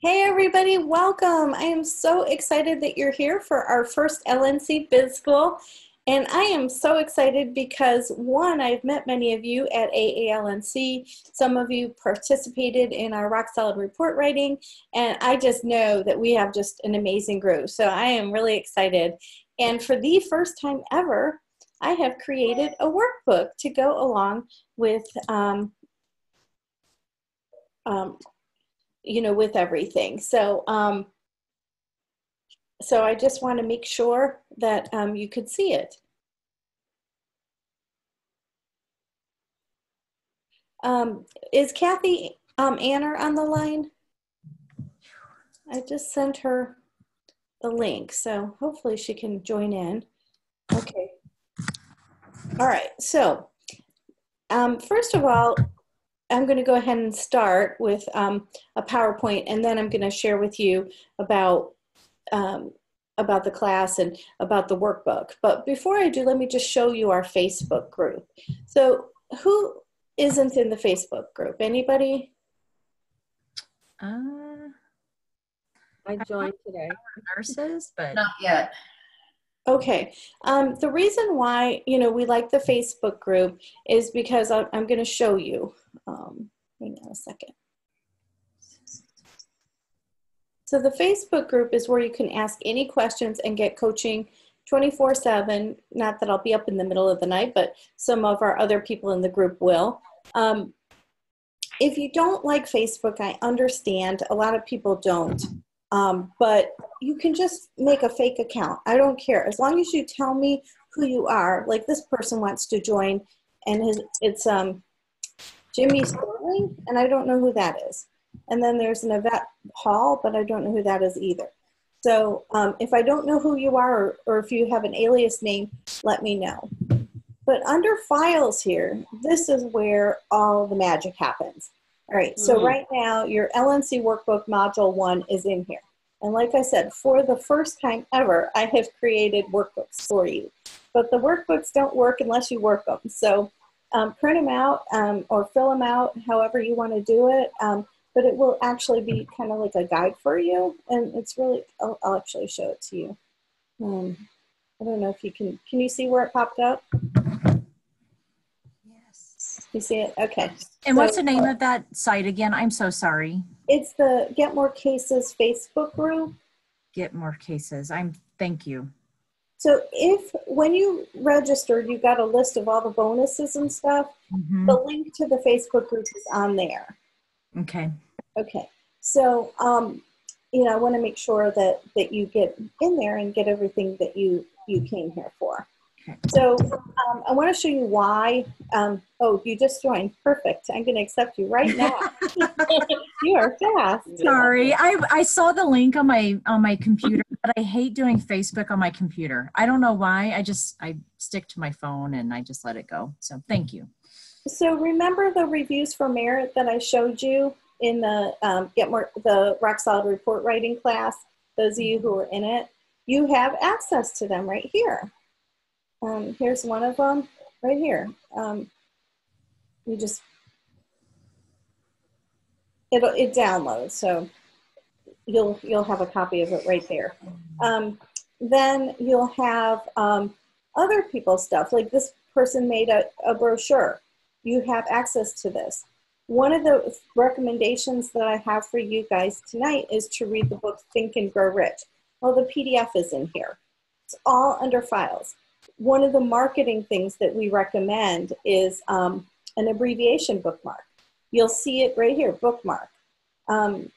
Hey everybody, welcome. I am so excited that you're here for our first LNC Biz School. And I am so excited because one, I've met many of you at AALNC. Some of you participated in our rock solid report writing, and I just know that we have just an amazing group. So I am really excited. And for the first time ever, I have created a workbook to go along with with everything. So I just want to make sure that you could see it. Is Kathy Anner on the line? I just sent her the link, so hopefully she can join in. Okay. All right, so first of all, I'm going to go ahead and start with a PowerPoint, and then I'm going to share with you about the class and about the workbook. But before I do, let me just show you our Facebook group. So who isn't in the Facebook group? Anybody? I joined today. Nurses, but not yet. Okay. The reason why, we like the Facebook group is because I'm going to show you. Hang on a second. So the Facebook group is where you can ask any questions and get coaching 24/7. Not that I'll be up in the middle of the night, but some of our other people in the group will. If you don't like Facebook, I understand. A lot of people don't. But you can just make a fake account. I don't care. As long as you tell me who you are, like this person wants to join, and it's Jimmy Sterling, and I don't know who that is. And then there's an Yvette Hall, but I don't know who that is either. So if I don't know who you are, or if you have an alias name, let me know. But under files here, this is where all the magic happens. All right, so right now your LNC Workbook Module 1 is in here. And like I said, for the first time ever, I have created workbooks for you. But the workbooks don't work unless you work them. So print them out or fill them out however you want to do it. But it will actually be kind of like a guide for you. And it's really, I'll actually show it to you. I don't know if you can you see where it popped up? yes. You see it? Okay. And what's the name of that site again? I'm so sorry. It's the Get More Cases Facebook group. Get More Cases. Thank you. So when you registered, you got a list of all the bonuses and stuff. Mm-hmm. The link to the Facebook group is on there. Okay. Okay. So, I want to make sure that you get in there and get everything that you came here for. Okay. So I want to show you why. Oh, you just joined. Perfect. I'm going to accept you right now. You are fast. Sorry, I saw the link on my computer, but I hate doing Facebook on my computer. I don't know why. I stick to my phone and I just let it go. So thank you. So remember the reviews for merit that I showed you in the the Rock Solid Report Writing class? Those of you who are in it, you have access to them right here. Here's one of them right here. It downloads, so you'll have a copy of it right there. Then you'll have other people's stuff, like this person made a brochure. You have access to this. One of the recommendations that I have for you guys tonight is to read the book Think and Grow Rich. Well, the PDF is in here. It's all under files. One of the marketing things that we recommend is an abbreviation bookmark. You'll see it right here, bookmark. An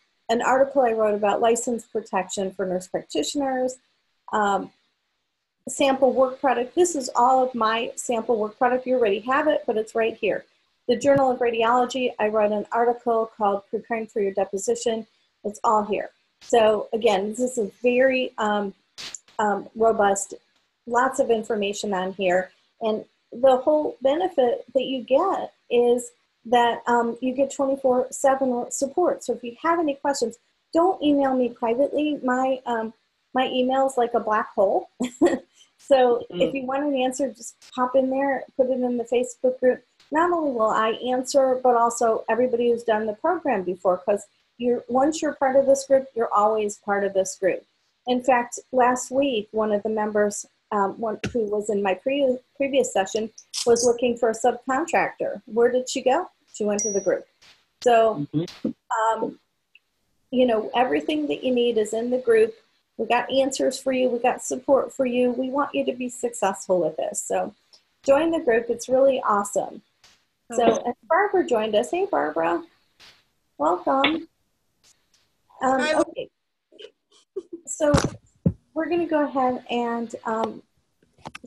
article I wrote about license protection for nurse practitioners, sample work product. This is all of my sample work product. You already have it, but it's right here. The Journal of Radiology, I wrote an article called Preparing for Your Deposition. It's all here. So again, this is a very robust, lots of information on here. And the whole benefit that you get is that you get 24/7 support. So if you have any questions, don't email me privately. My email is like a black hole. So if you want an answer, just pop in there, put it in the Facebook group. Not only will I answer, but also everybody who's done the program before, because once you're part of this group, you're always part of this group. In fact, last week, one of the members who was in my previous session was looking for a subcontractor. Where did she go? She went to the group. So, you know, everything that you need is in the group. We got answers for you. We got support for you. We want you to be successful with this. So join the group. It's really awesome. So, and Barbara joined us. Hey, Barbara. Welcome. Okay. So we're going to go ahead and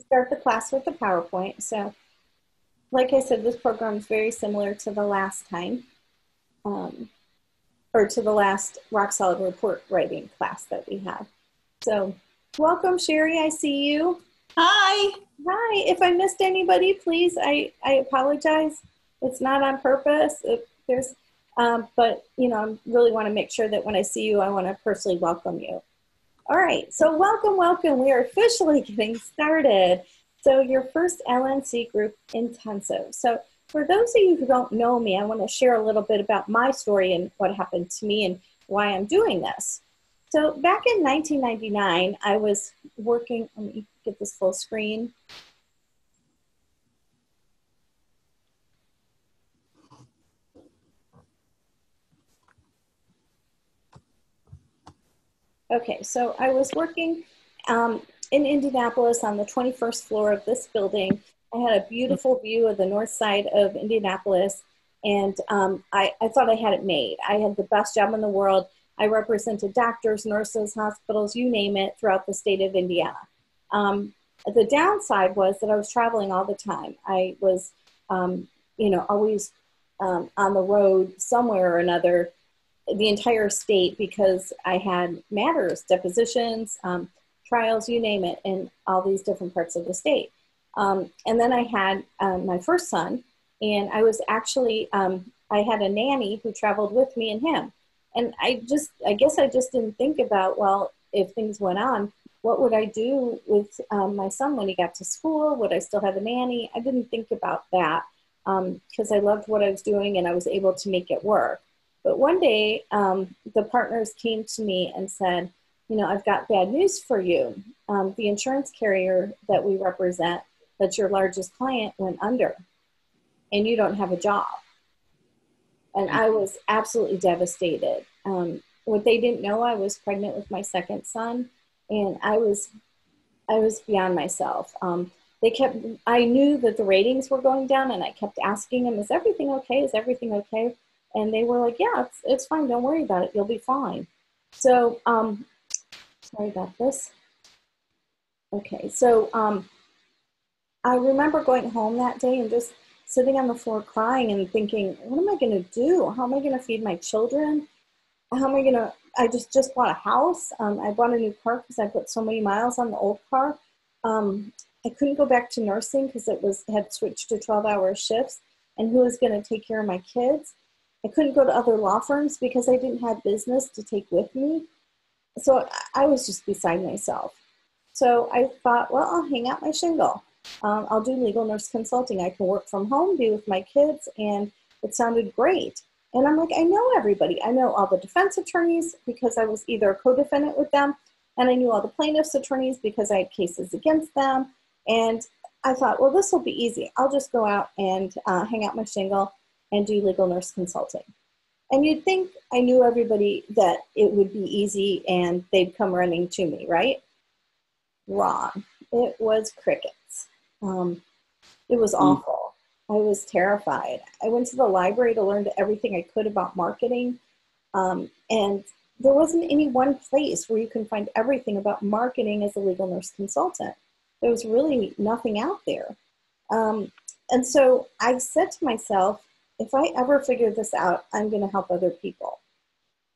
start the class with the PowerPoint. So like I said, this program is very similar to the last time, or to the last Rock Solid report writing class that we had. So welcome, Sherry. I see you. Hi. Hi. If I missed anybody, please, I apologize. It's not on purpose. If there's, but you know, I really want to make sure that when I see you, I want to personally welcome you. All right. So welcome, welcome. We are officially getting started. So your first LNC group intensive. So for those of you who don't know me, I want to share a little bit about my story and what happened to me and why I'm doing this. So back in 1999, I was working, let me get this full screen. Okay, so I was working in Indianapolis on the 21st floor of this building. I had a beautiful view of the north side of Indianapolis, and I thought I had it made. I had the best job in the world. I represented doctors, nurses, hospitals, you name it, throughout the state of Indiana. The downside was that I was traveling all the time. I was, you know, always on the road somewhere or another, the entire state, because I had matters, depositions, trials, you name it, in all these different parts of the state. And then I had my first son, and I was actually, I had a nanny who traveled with me and him. And I guess I just didn't think about, well, if things went on, what would I do with my son when he got to school? Would I still have a nanny? I didn't think about that because I loved what I was doing and I was able to make it work. But one day, the partners came to me and said, you know, I've got bad news for you. The insurance carrier that we represent, that's your largest client, went under, and you don't have a job. And I was absolutely devastated. What they didn't know, I was pregnant with my second son, and I was beyond myself. I knew that the ratings were going down, and I kept asking them, is everything okay? Is everything okay? And they were like, yeah, it's fine. Don't worry about it. You'll be fine. So, sorry about this. Okay, so I remember going home that day and just sitting on the floor crying and thinking, what am I going to do? How am I going to feed my children? How am I going to, I just bought a house. I bought a new car because I put so many miles on the old car. I couldn't go back to nursing because it had switched to 12-hour shifts. And who was going to take care of my kids? I couldn't go to other law firms because I didn't have business to take with me. So I was just beside myself. So I thought, well, I'll hang out my shingle. I'll do legal nurse consulting. I can work from home, be with my kids, and it sounded great. And I'm like, I know everybody. I know all the defense attorneys because I was either a co-defendant with them, and I knew all the plaintiffs' attorneys because I had cases against them. And I thought, well, this will be easy. I'll just go out and hang out my shingle and do legal nurse consulting. And you'd think I knew everybody, that it would be easy and they'd come running to me, right? Wrong. It was crickets. It was awful. I was terrified. I went to the library to learn everything I could about marketing. And there wasn't any one place where you can find everything about marketing as a legal nurse consultant. There was really nothing out there. And so I said to myself, if I ever figure this out, I'm going to help other people.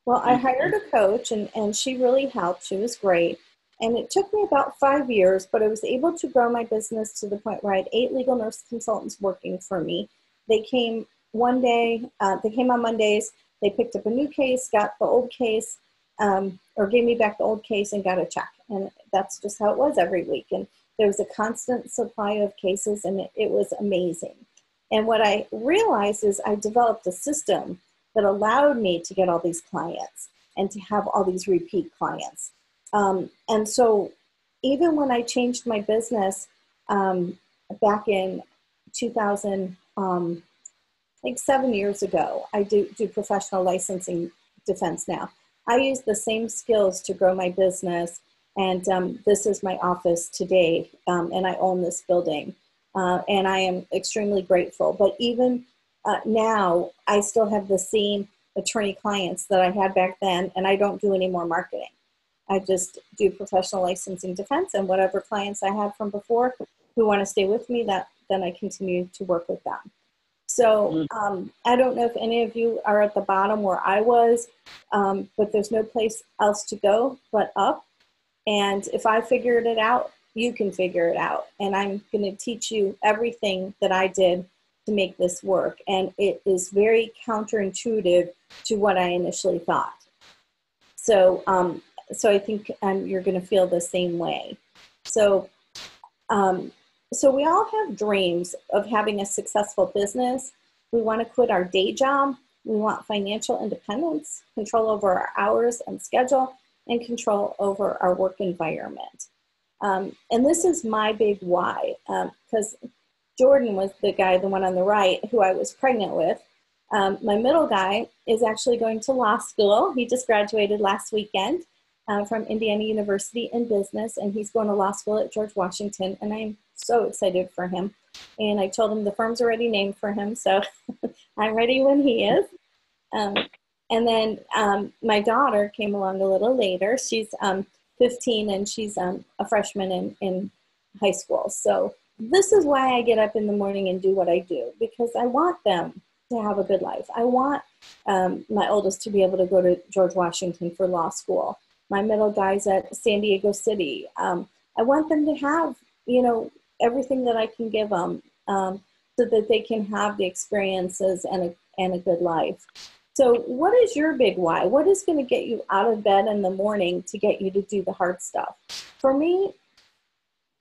Well, I hired a coach, and she really helped. She was great. And it took me about 5 years, but I was able to grow my business to the point where I had 8 legal nurse consultants working for me. They came one day, they came on Mondays, they picked up a new case, got the old case, or gave me back the old case and got a check. And that's just how it was every week. And there was a constant supply of cases, and it was amazing. And what I realized is I developed a system that allowed me to get all these clients and to have all these repeat clients. And so even when I changed my business back in 2000, like 7 years ago, I do professional licensing defense now. I use the same skills to grow my business. And this is my office today, and I own this building. And I am extremely grateful. But even now, I still have the same attorney clients that I had back then, and I don't do any more marketing. I just do professional licensing defense, and whatever clients I had from before who want to stay with me, then I continue to work with them. So I don't know if any of you are at the bottom where I was, but there's no place else to go but up. And if I figured it out, you can figure it out. And I'm going to teach you everything that I did to make this work. And it is very counterintuitive to what I initially thought. So, so I think you're going to feel the same way. So, so we all have dreams of having a successful business. We want to quit our day job. We want financial independence, control over our hours and schedule, and control over our work environment. And this is my big why, because Jordan was the one on the right who I was pregnant with. My middle guy is actually going to law school. He just graduated last weekend from Indiana University in business, and he's going to law school at George Washington, and I'm so excited for him. And I told him the firm's already named for him, so I'm ready when he is. And then my daughter came along a little later. She's 15, and she's a freshman in high school. So this is why I get up in the morning and do what I do, because I want them to have a good life. I want my oldest to be able to go to George Washington for law school. My middle guy's at San Diego City. I want them to have, everything that I can give them so that they can have the experiences and a good life. So what is your big why? What is going to get you out of bed in the morning to get you to do the hard stuff? For me,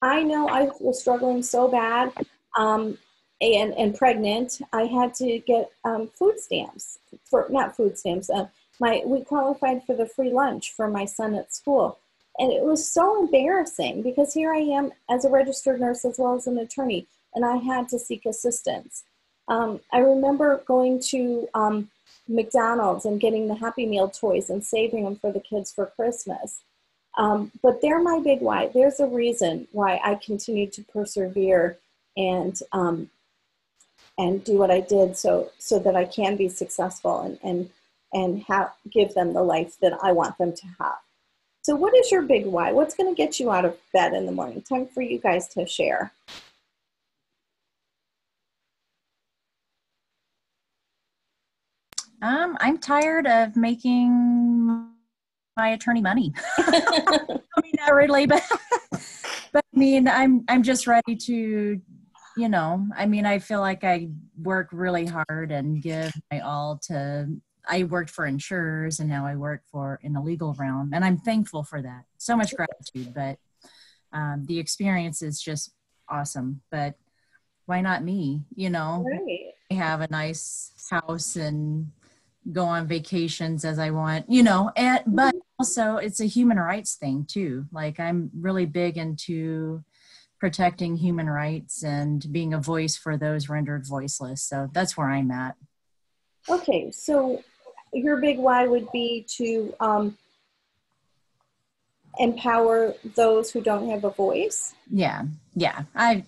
I know I was struggling so bad and pregnant. I had to get food stamps, not food stamps. We qualified for the free lunch for my son at school. And it was so embarrassing because here I am as a registered nurse as well as an attorney, and I had to seek assistance. I remember going to McDonald's and getting the Happy Meal toys and saving them for the kids for Christmas. But they're my big why. There's a reason why I continued to persevere and do what I did so that I can be successful and give them the life that I want them to have. So what is your big why? What's going to get you out of bed in the morning? Time for you guys to share. I'm tired of making my attorney money. I mean, not really, but I mean, I'm just ready to, I feel like I work really hard and give my all to. I worked for insurers, and now I work in the legal realm, and I'm thankful for that. So much gratitude, but the experience is just awesome. But why not me? Right. I have a nice house and go on vacations as I want, but also it's a human rights thing too. Like I'm really big into protecting human rights and being a voice for those rendered voiceless. So that's where I'm at. Okay. So your big why would be to empower those who don't have a voice. Yeah. I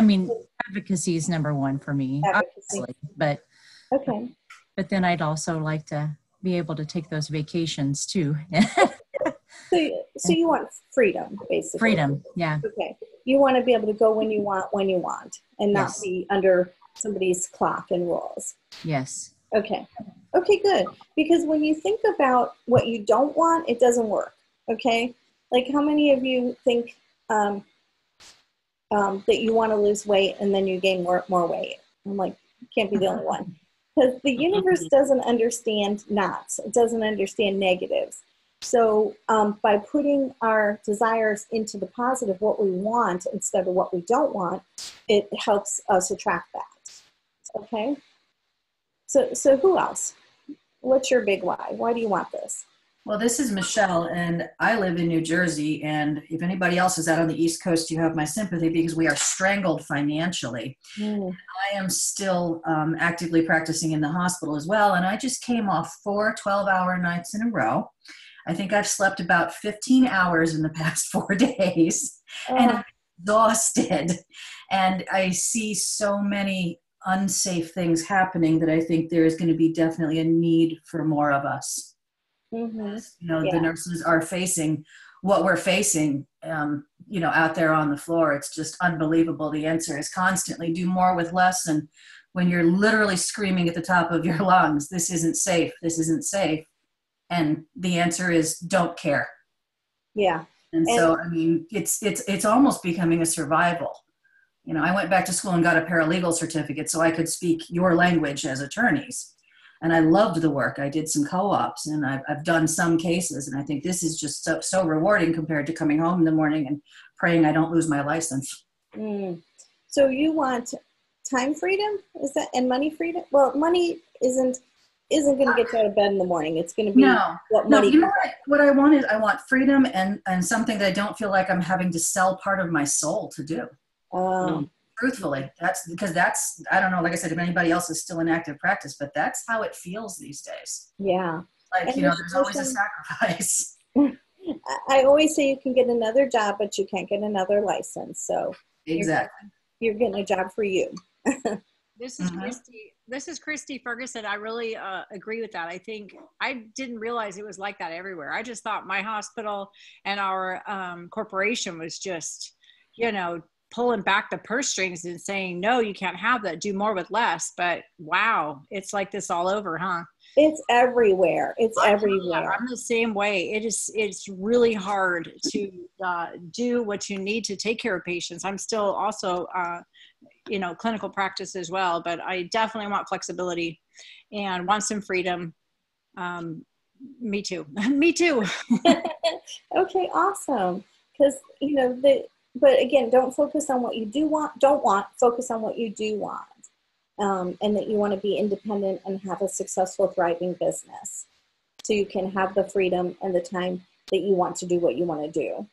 mean, advocacy is number one for me, obviously, but okay. But then I'd also like to be able to take those vacations too. So you want freedom, basically. Freedom, yeah. Okay. You want to be able to go when you want, and not be under somebody's clock and rules. Yes. Okay. Okay, good. Because when you think about what you don't want, it doesn't work. Okay. Like how many of you think that you want to lose weight and then you gain more weight? I'm like, you can't be the only one. Because the universe doesn't understand knots. It doesn't understand negatives. So by putting our desires into the positive, what we want instead of what we don't want, it helps us attract that. Okay? So who else? What's your big why? Why do you want this? Well, this is Michelle, and I live in New Jersey. And if anybody else is out on the East Coast, you have my sympathy because we are strangled financially. Mm. I am still actively practicing in the hospital as well. And I just came off 4 12-hour nights in a row. I think I've slept about 15 hours in the past 4 days, and I'm exhausted. And I see so many unsafe things happening that I think there is going to be definitely a need for more of us. Mm-hmm. You know, Yeah. the nurses are facing what we're facing, you know, out there on the floor. It's just unbelievable. The answer is constantly do more with less. And when you're literally screaming at the top of your lungs, this isn't safe, this isn't safe. And the answer is don't care. Yeah. And so, I mean, it's almost becoming a survival. You know, I went back to school and got a paralegal certificate so I could speak your language as attorneys. And I loved the work. I did some co-ops, and I've done some cases. And I think this is just so rewarding compared to coming home in the morning and praying I don't lose my license. Mm. So you want time freedom? Is that, and money freedom? Well, money isn't going to get you out of bed in the morning. It's going to be what money. You know what I want is I want freedom and something that I don't feel like I'm having to sell part of my soul to do. Truthfully, that's because I don't know, like I said, if anybody else is still in active practice, but that's how it feels these days. Yeah. Like, and you know, there's always a sacrifice. I always say you can get another job, but you can't get another license. So exactly. You're getting a job for you. This is Christy. This is Christy Ferguson. I really agree with that. I think I didn't realize it was like that everywhere. I just thought my hospital and our corporation was just, you know, pulling back the purse strings and saying, no, you can't have that. Do more with less. But wow, it's like this all over, huh? It's everywhere. It's everywhere. I'm the same way. It's really hard to do what you need to take care of patients. I'm still also, you know, clinical practice as well, but I definitely want flexibility and want some freedom. Me too. Me too. Okay, awesome. Because, you know, but again, don't focus on what you don't want, focus on what you do want. And that you want to be independent and have a successful, thriving business. So you can have the freedom and the time that you want to do what you want to do.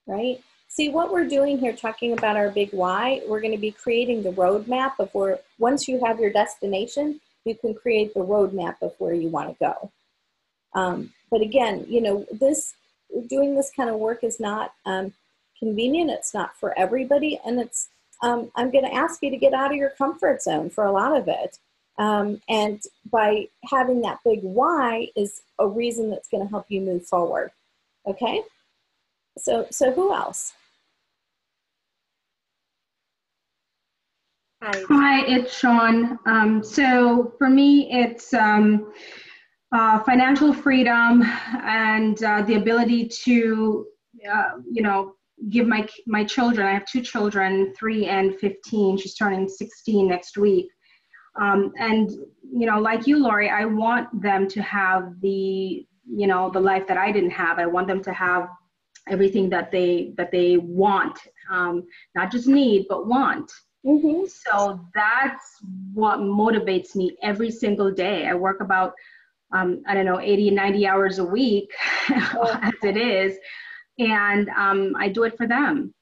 Right? See, what we're doing here, talking about our big why, we're going to be creating the roadmap of where, once you have your destination, you can create the roadmap of where you want to go. But again, you know, doing this kind of work is not convenient. It's not for everybody. And it's, I'm going to ask you to get out of your comfort zone for a lot of it. And by having that big why is a reason that's going to help you move forward. Okay? So who else? Hi, it's Sean. So for me, it's financial freedom and the ability to, you know, give my children, I have 2 children, 3 and 15. She's turning 16 next week. And, you know, like you, Lori, I want them to have the, you know, the life that I didn't have. I want them to have everything that they want, not just need, but want. Mm-hmm. So that's what motivates me every single day. I work about, I don't know, 80, 90 hours a week as it is. And I do it for them.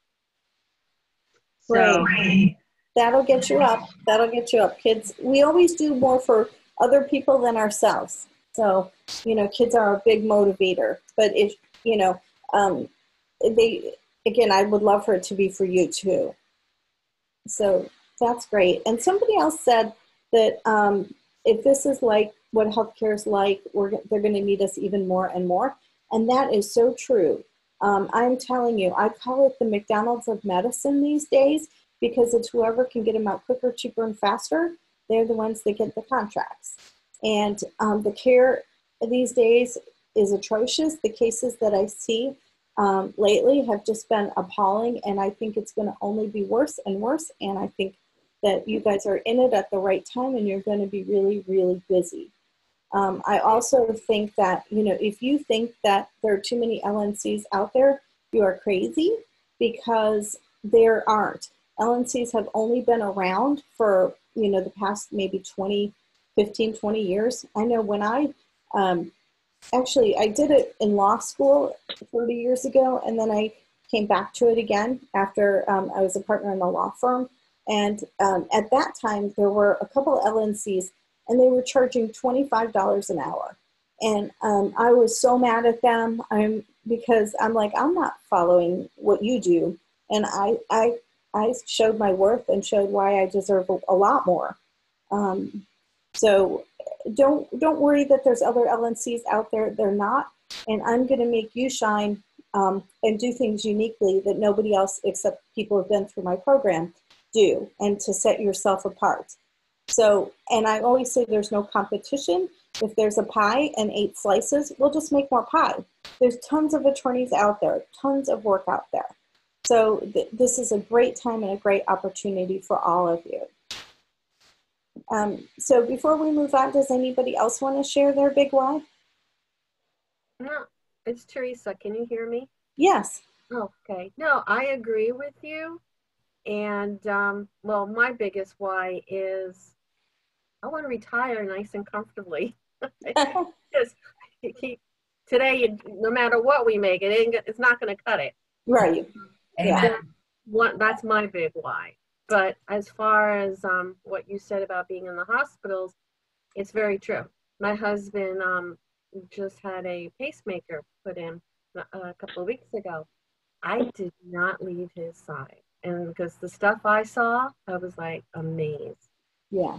So Great. That'll get you up. That'll get you up. Kids, we always do more for other people than ourselves. So, you know, kids are a big motivator. But if, you know, again, I would love for it to be for you too. So that's great. And somebody else said that if this is like what healthcare is like, they're going to need us even more and more. And that is so true. I'm telling you, I call it the McDonald's of medicine these days because it's whoever can get them out quicker, cheaper, and faster. They're the ones that get the contracts. And the care these days is atrocious. The cases that I see lately have just been appalling, and I think it's going to only be worse and worse. And I think that you guys are in it at the right time, and you're going to be really, really busy. I also think that, you know, if you think that there are too many LNCs out there, you are crazy, because there aren't. LNCs have only been around for, you know, the past maybe 20 15, 20 years. I know when actually, I did it in law school 30 years ago, and then I came back to it again after I was a partner in a law firm. And at that time, there were a couple of LNCs, and they were charging $25 an hour. And I was so mad at them because I'm like, I'm not following what you do. And I showed my worth and showed why I deserve a lot more. So don't worry that there's other LNCs out there. They're not. And I'm going to make you shine and do things uniquely that nobody else except people who've been through my program do, and to set yourself apart. So, and I always say there's no competition. If there's a pie and 8 slices, we'll just make more pie. There's tons of attorneys out there, tons of work out there. So this is a great time and a great opportunity for all of you. So before we move on, does anybody else want to share their big why? No, it's Teresa. Can you hear me? Yes. Okay. No, I agree with you. And, well, my biggest why is I want to retire nice and comfortably. Because today, no matter what we make, it's not going to cut it. Right. Amen. That's my big why. But as far as what you said about being in the hospitals, it's very true. My husband just had a pacemaker put in a couple of weeks ago. I did not leave his side. And because the stuff I saw, I was like amazed. Yeah.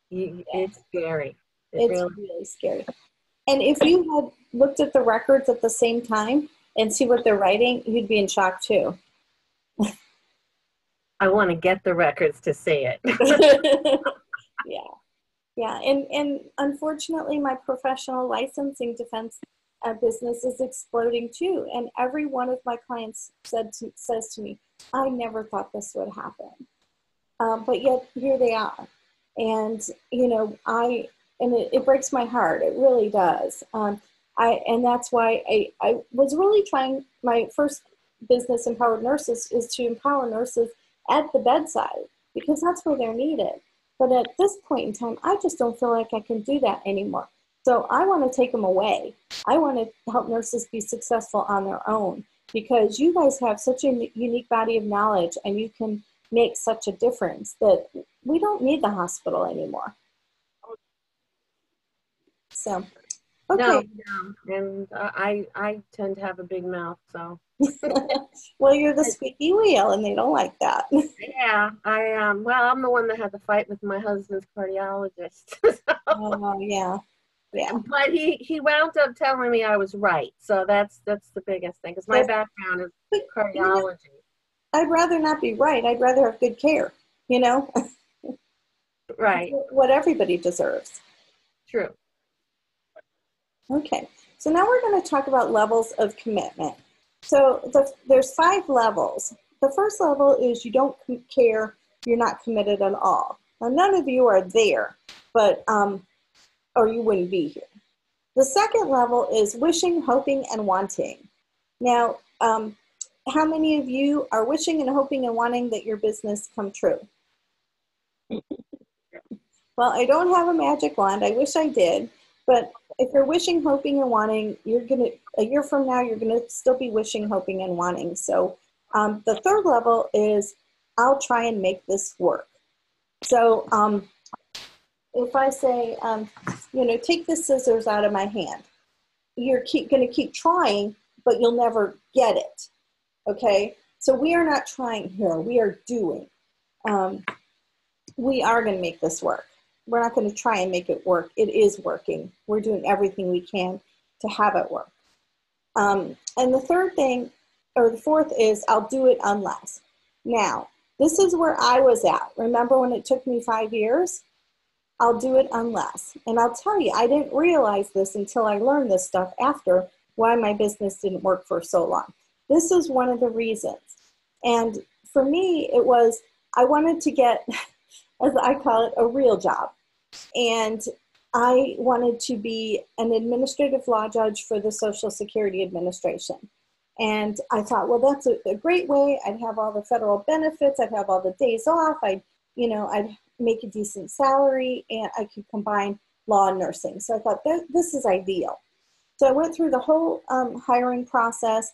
It's scary. It's really scary. And if you had looked at the records at the same time and see what they're writing, you'd be in shock too. I want to get the records to see it. Yeah. And unfortunately, my professional licensing defense business is exploding too. And every one of my clients says to me, I never thought this would happen. But yet here they are. And, you know, it breaks my heart. It really does. And that's why I was really trying, my first business, Empowered Nurses, is to empower nurses at the bedside, because that's where they're needed. But at this point in time, I just don't feel like I can do that anymore. So I want to take them away. I want to help nurses be successful on their own, because you guys have such a unique body of knowledge and you can make such a difference that we don't need the hospital anymore. So, okay. No. And I tend to have a big mouth, so. Well, you're the squeaky wheel, and they don't like that. Yeah, well, I'm the one that had the fight with my husband's cardiologist. So. Oh, yeah. Yeah. But he wound up telling me I was right, so that's the biggest thing, because my background is cardiology. I'd rather not be right. I'd rather have good care, you know? Right. What everybody deserves. True. Okay, so now we're going to talk about levels of commitment. So there's 5 levels. The first level is you don't care, you're not committed at all. Now, none of you are there, but or you wouldn't be here. The second level is wishing, hoping, and wanting. Now, how many of you are wishing and hoping and wanting that your business come true? Well, I don't have a magic wand. I wish I did. But if you're wishing, hoping, and wanting, a year from now, you're going to still be wishing, hoping, and wanting. So the third level is I'll try and make this work. So if I say, take the scissors out of my hand, you're going to keep trying, but you'll never get it. Okay? So we are not trying here. We are doing. We are going to make this work. We're not going to try and make it work. It is working. We're doing everything we can to have it work. And the fourth is I'll do it unless. Now, this is where I was at. Remember when it took me 5 years? I'll do it unless. And I'll tell you, I didn't realize this until I learned this stuff after why my business didn't work for so long. This is one of the reasons. And for me, it was I wanted to get, as I call it, a real job. And I wanted to be an administrative law judge for the Social Security Administration. And I thought, well, that's a great way. I'd have all the federal benefits. I'd have all the days off. I'd make a decent salary, and I could combine law and nursing. So I thought this is ideal. So I went through the whole hiring process,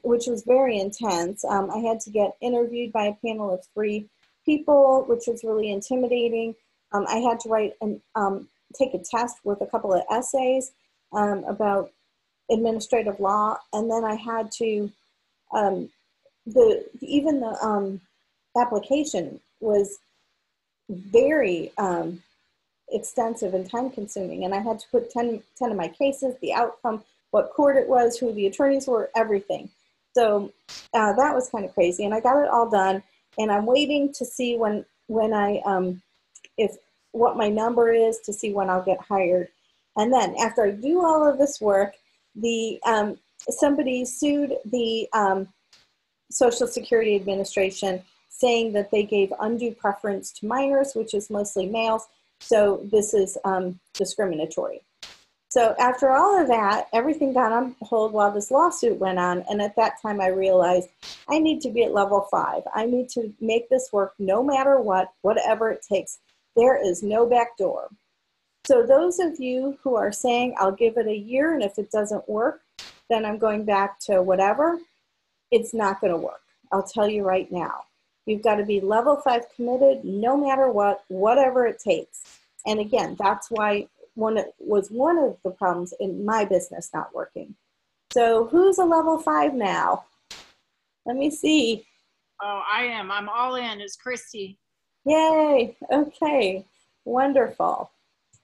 which was very intense. I had to get interviewed by a panel of 3 people, which was really intimidating. I had to write and take a test with a couple of essays about administrative law, and then I had to the application was very extensive and time consuming, and I had to put 10 of my cases, the outcome, what court it was, who the attorneys were, everything. So that was kind of crazy, and I got it all done, and I'm waiting to see when I if what my number is, to see when I'll get hired. And then after I do all of this work, the somebody sued the Social Security Administration, saying that they gave undue preference to minors, which is mostly males. So this is discriminatory. So after all of that, everything got on hold while this lawsuit went on. And at that time, I realized I need to be at level 5. I need to make this work no matter what, whatever it takes. There is no back door. So those of you who are saying, I'll give it a year, and if it doesn't work, then I'm going back to whatever, it's not going to work. I'll tell you right now. You've got to be level 5 committed no matter what, whatever it takes. And again, that's why was one of the problems in my business not working. So who's a level 5 now? Let me see. Oh, I am. I'm all in. It's Christy. Yay. Okay. Wonderful.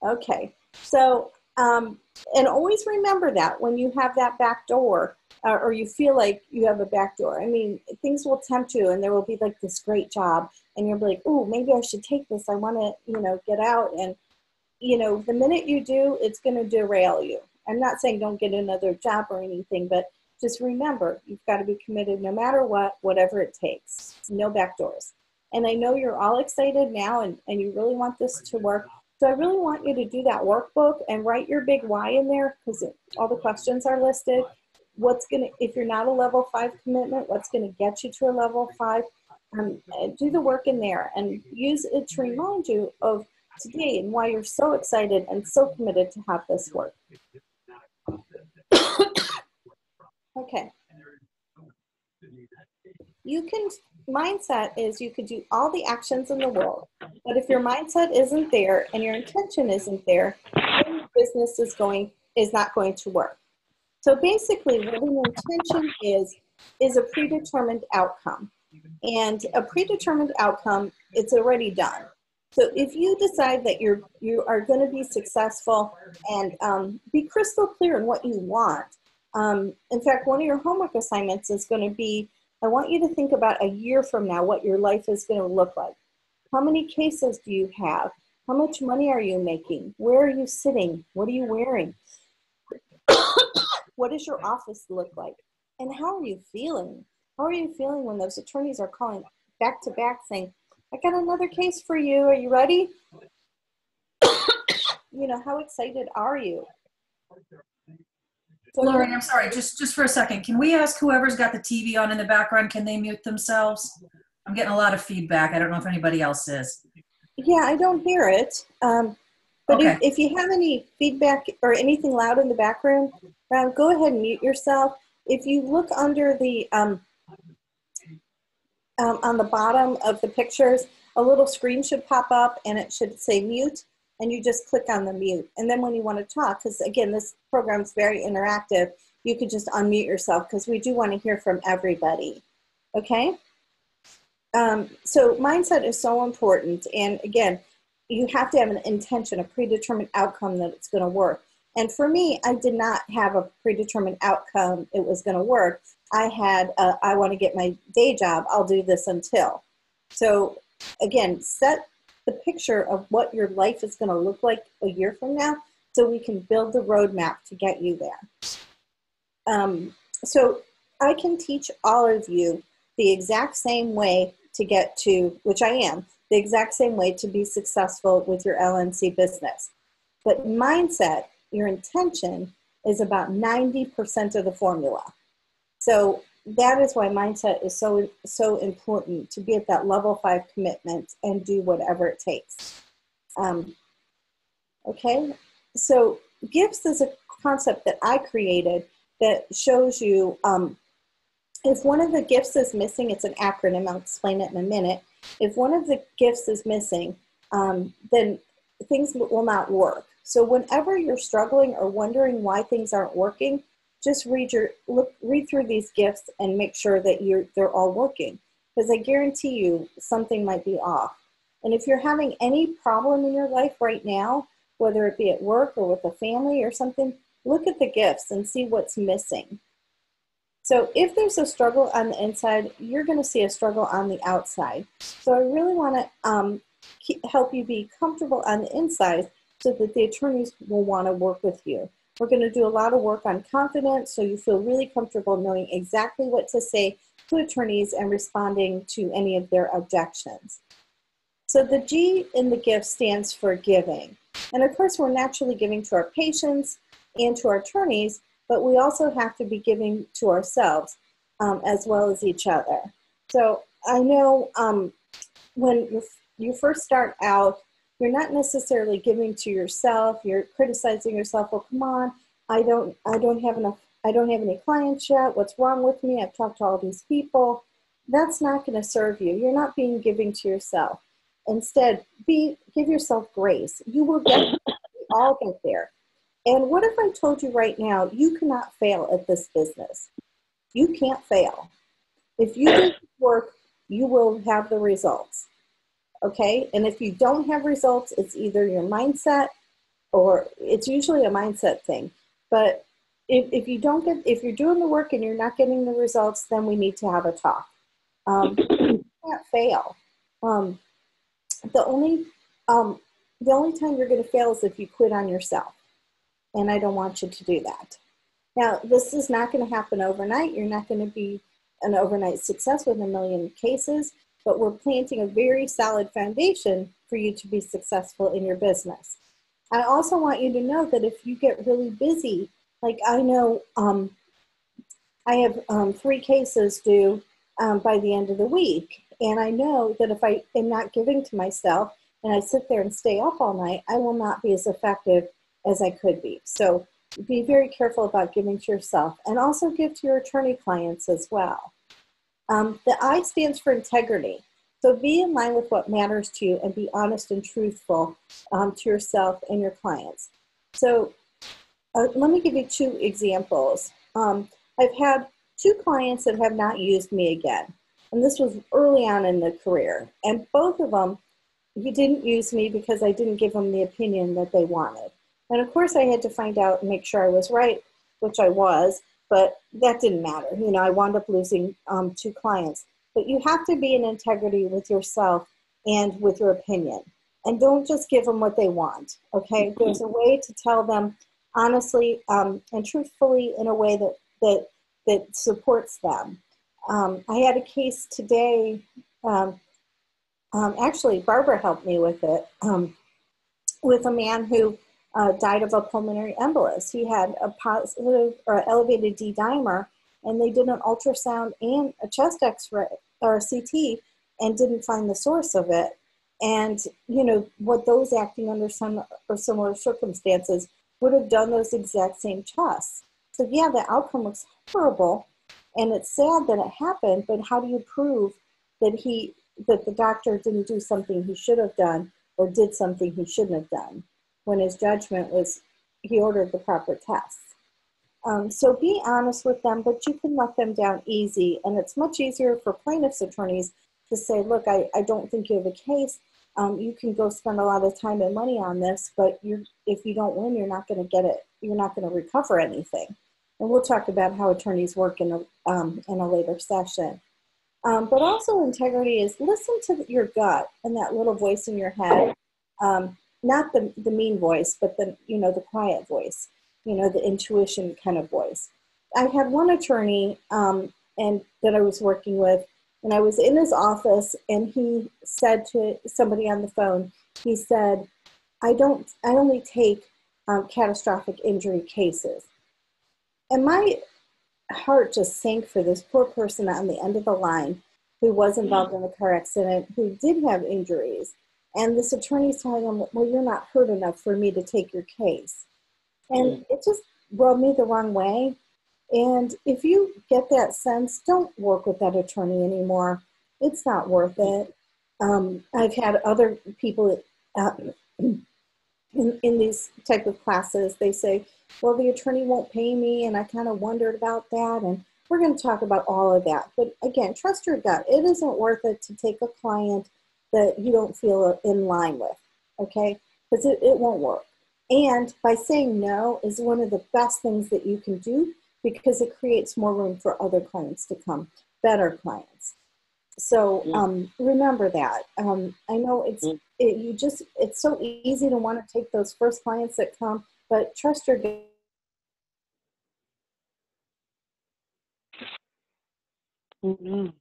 Okay. So, and always remember that when you have that back door, or you feel like you have a back door. I mean, things will tempt you, and there will be like this great job, and you'll be like, oh, maybe I should take this. I want to, get out. And, the minute you do, it's going to derail you. I'm not saying don't get another job or anything, but just remember, you've got to be committed no matter what, whatever it takes. No back doors. And I know you're all excited now, and you really want this to work. So I really want you to do that workbook and write your big why in there, because all the questions are listed. If you're not a level 5 commitment, what's going to get you to a level 5? Do the work in there and use it to remind you of today and why you're so excited and so committed to have this work. Okay. Mindset is you could do all the actions in the world, but if your mindset isn't there and your intention isn't there, then your business is not going to work. So basically what an intention is a predetermined outcome. And a predetermined outcome, it's already done. So if you decide that you are going to be successful and be crystal clear in what you want. In fact, one of your homework assignments is going to be, I want you to think about a year from now what your life is going to look like. How many cases do you have? How much money are you making? Where are you sitting? What are you wearing? What does your office look like? And how are you feeling? How are you feeling when those attorneys are calling back to back saying, I got another case for you. Are you ready? How excited are you? So Lori, I'm sorry, just for a second. Can we ask whoever's got the TV on in the background, can they mute themselves? I'm getting a lot of feedback. I don't know if anybody else is. Yeah, I don't hear it. But okay. If you have any feedback or anything loud in the background, go ahead and mute yourself. If you look under the, on the bottom of the pictures, a little screen should pop up and it should say mute, and you just click on the mute. And then when you want to talk, because again, this program is very interactive, you could just unmute yourself because we do want to hear from everybody. Okay? So mindset is so important. And again, you have to have an intention, a predetermined outcome that it's going to work. And for me, I did not have a predetermined outcome it was going to work. I had, I want to get my day job. I'll do this until. So again, set the picture of what your life is going to look like a year from now so we can build the roadmap to get you there. So I can teach all of you the exact same way to get to, which I am, the exact same way to be successful with your LNC business. But mindset, your intention, is about 90% of the formula. So that is why mindset is so important, to be at that level 5 commitment and do whatever it takes. Okay, so gifts is a concept that I created that shows you if one of the gifts is missing. It's an acronym. I'll explain it in a minute. If one of the gifts is missing, then things will not work. So whenever you're struggling or wondering why things aren't working, just read through these gifts and make sure that they're all working, because I guarantee you something might be off. And if you're having any problem in your life right now, whether it be at work or with a family or something, look at the gifts and see what's missing. So if there's a struggle on the inside, you're going to see a struggle on the outside. So I really want to help you be comfortable on the inside so that the attorneys will want to work with you. We're going to do a lot of work on confidence, so you feel really comfortable knowing exactly what to say to attorneys and responding to any of their objections. So the G in the gift stands for giving. And of course, we're naturally giving to our patients and to our attorneys, but we also have to be giving to ourselves as well as each other. So I know when you first start out, you're not necessarily giving to yourself. You're criticizing yourself. Well, come on, I don't have any clients yet. What's wrong with me? I've talked to all these people. That's not going to serve you. You're not being giving to yourself. Instead, give yourself grace. You will all get there. And what if I told you right now, you cannot fail at this business? You can't fail. If you do work, you will have the results. Okay? And if you don't have results, it's either your mindset, or it's usually a mindset thing. But if you're doing the work and you're not getting the results, then we need to have a talk. You can't fail. The only time you're going to fail is if you quit on yourself. And I don't want you to do that. Now, this is not going to happen overnight. You're not going to be an overnight success with 1 million cases, but we're planting a very solid foundation for you to be successful in your business. I also want you to know that if you get really busy, like I know I have 3 cases due by the end of the week. And I know that if I am not giving to myself and I sit there and stay up all night, I will not be as effective as I could be. So be very careful about giving to yourself, and also give to your attorney clients as well. The I stands for integrity. So be in line with what matters to you and be honest and truthful to yourself and your clients. So let me give you 2 examples. I've had 2 clients that have not used me again. And this was early on in the career. And both of them, you didn't use me because I didn't give them the opinion that they wanted. And of course I had to find out and make sure I was right, which I was, but that didn't matter. You know, I wound up losing 2 clients. But you have to be in integrity with yourself and with your opinion. And don't just give them what they want, okay? There's a way to tell them honestly and truthfully in a way that supports them. I had a case today, actually Barbara helped me with it, with a man who died of a pulmonary embolus. He had a positive or elevated D-dimer, and they did an ultrasound and a chest x-ray or a CT and didn't find the source of it. And, you know, what those acting under some or similar circumstances would have done those exact same tests. So yeah, the outcome looks horrible, and it's sad that it happened, but how do you prove that the doctor didn't do something he should have done or did something he shouldn't have done when his judgment was he ordered the proper tests? So be honest with them, but you can let them down easy. And it's much easier for plaintiff's attorneys to say, look, I don't think you have a case. You can go spend a lot of time and money on this, but if you don't win, you're not going to get it. You're not going to recover anything. And we'll talk about how attorneys work in a later session. But also integrity is listen to your gut and that little voice in your head. Not the mean voice, but the quiet voice, the intuition kind of voice. I had one attorney and that I was working with, and I was in his office, and he said to somebody on the phone, he said, I only take catastrophic injury cases. And my heart just sank for this poor person on the end of the line who was involved in a car accident, who did have injuries. And this attorney's telling him, well, you're not hurt enough for me to take your case. And it just rubbed me the wrong way. And if you get that sense, don't work with that attorney anymore. It's not worth it. I've had other people in these type of classes, they say, well, the attorney won't pay me, and I kind of wondered about that, and we're going to talk about all of that. But again, trust your gut. It isn't worth it to take a client that you don't feel in line with, okay? Because it won't work. And by saying no is one of the best things that you can do, because it creates more room for other clients to come, better clients. So remember that. I know it's so easy to want to take those first clients that come, but trust your gut. And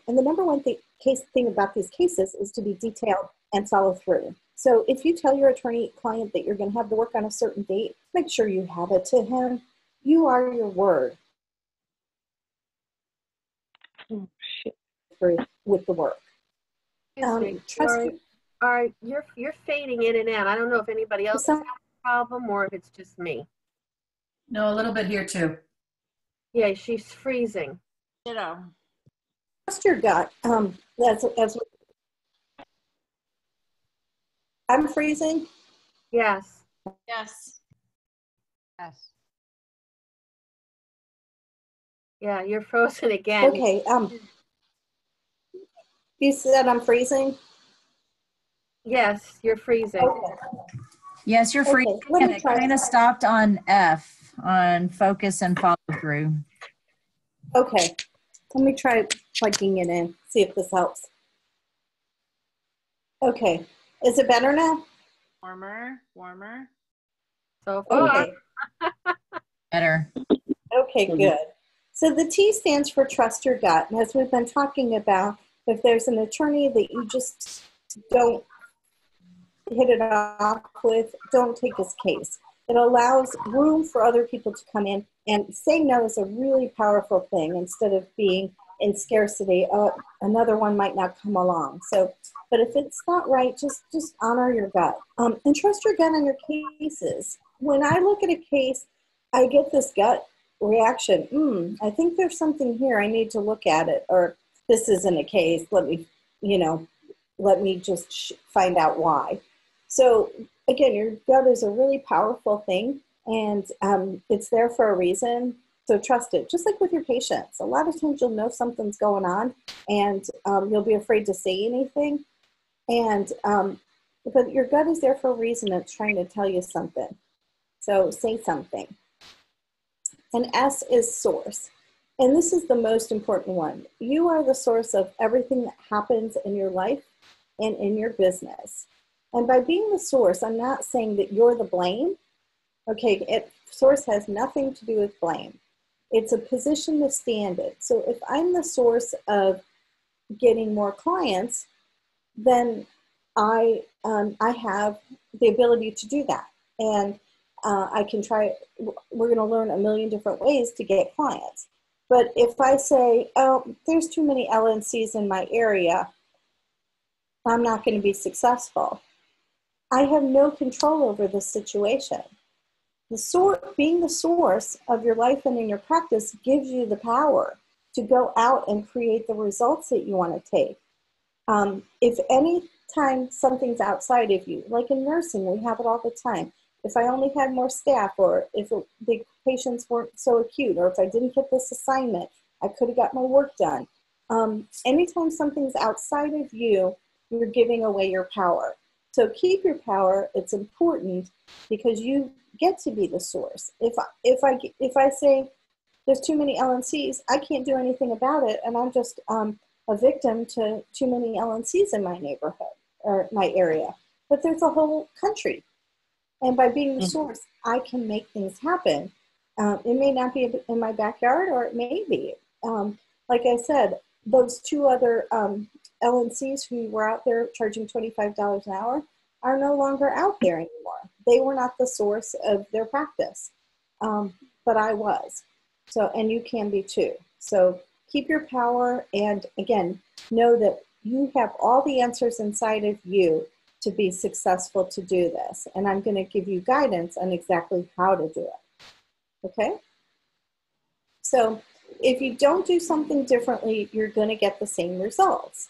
the number one thing about these cases is to be detailed and follow through. So if you tell your attorney client that you're going to have to work on a certain date, make sure you have it to him. You are your word. With the work. You're fading in and out. I don't know if anybody else has a problem or if it's just me. No, a little bit here too. Yeah, she's freezing. Trust your gut. I'm freezing. Yes. Yes. Yes. Yeah, you're frozen again. Okay. You said I'm freezing? Yes, you're freezing. Okay. Yes, you're freezing. Okay, And it kind of stopped on F, on focus and follow through. Okay. Let me try plugging it in, see if this helps. Okay. Is it better now? Warmer. So far. Okay. Better. Okay, good. So the T stands for trust your gut. And as we've been talking about, if there's an attorney that you just don't hit it off with, don't take his case. It allows room for other people to come in, and saying no is a really powerful thing instead of being in scarcity. Another one might not come along. So, but if it's not right, just honor your gut and trust your gut on your cases. When I look at a case, I get this gut reaction. I think there's something here. I need to look at it, or this isn't a case. Let me just find out why. So again, your gut is a really powerful thing, and it's there for a reason. So trust it, just like with your patients. A lot of times you'll know something's going on, and you'll be afraid to say anything. And but your gut is there for a reason. It's trying to tell you something. So say something. And S is source. And this is the most important one. You are the source of everything that happens in your life and in your business. And by being the source, I'm not saying that you're the blame. Okay, source has nothing to do with blame. It's a position to stand in. So if I'm the source of getting more clients, then I have the ability to do that. And I can try, we're going to learn a million different ways to get clients. But if I say, oh, there's too many LNCs in my area, I'm not going to be successful. I have no control over the situation. Being the source of your life and in your practice gives you the power to go out and create the results that you want to take. If any time something's outside of you, like in nursing, we have it all the time. If I only had more staff, or if the patients weren't so acute, or if I didn't get this assignment, I could have got my work done. Anytime something's outside of you, you're giving away your power. So keep your power. It's important because you get to be the source. If I say there's too many LNCs, I can't do anything about it, and I'm just a victim to too many LNCs in my neighborhood or my area. But there's a whole country. And by being the source, I can make things happen. It may not be in my backyard, or it may be. Like I said, those two other LNCs who were out there charging $25 an hour are no longer out there anymore. They were not the source of their practice, but I was. So, and you can be too. So keep your power, and again, know that you have all the answers inside of you to be successful to do this. And I'm going to give you guidance on exactly how to do it. Okay? So if you don't do something differently, you're going to get the same results.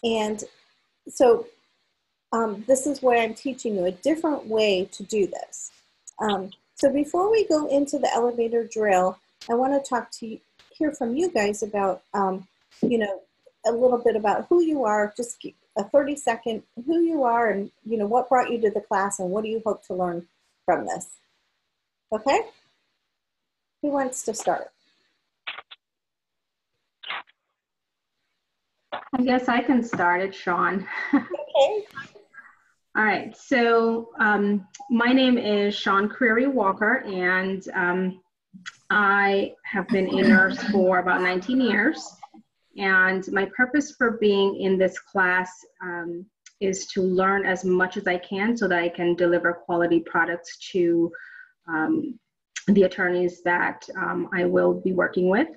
And so this is why I'm teaching you a different way to do this. So before we go into the elevator drill, I want to hear from you guys about, you know, a little bit about who you are, just a 30-second, who you are, and, you know, what brought you to the class, and what do you hope to learn from this? Okay? Who wants to start? I guess I can start it, Sean. Okay. All right, so my name is Sean Creary Walker, and I have been a nurse for about 19 years. And my purpose for being in this class is to learn as much as I can so that I can deliver quality products to the attorneys that I will be working with.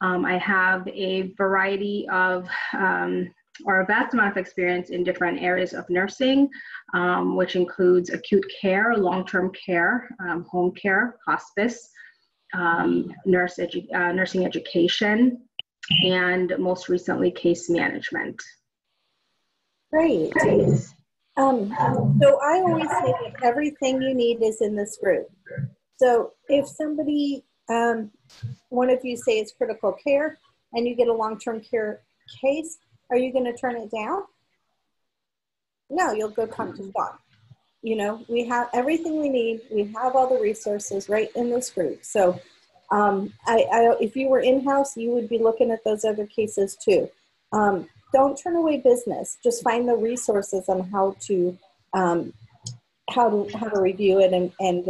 I have a variety of, or a vast amount of experience in different areas of nursing, which includes acute care, long-term care, home care, hospice, nursing education, and most recently, case management. Great. So I always say that everything you need is in this group. So if somebody, one of you say it's critical care, and you get a long-term care case, are you going to turn it down? No, you'll go talk to Sean. You know, we have everything we need. We have all the resources right in this group. So if you were in-house, you would be looking at those other cases too. Don't turn away business. Just find the resources on how to review it, and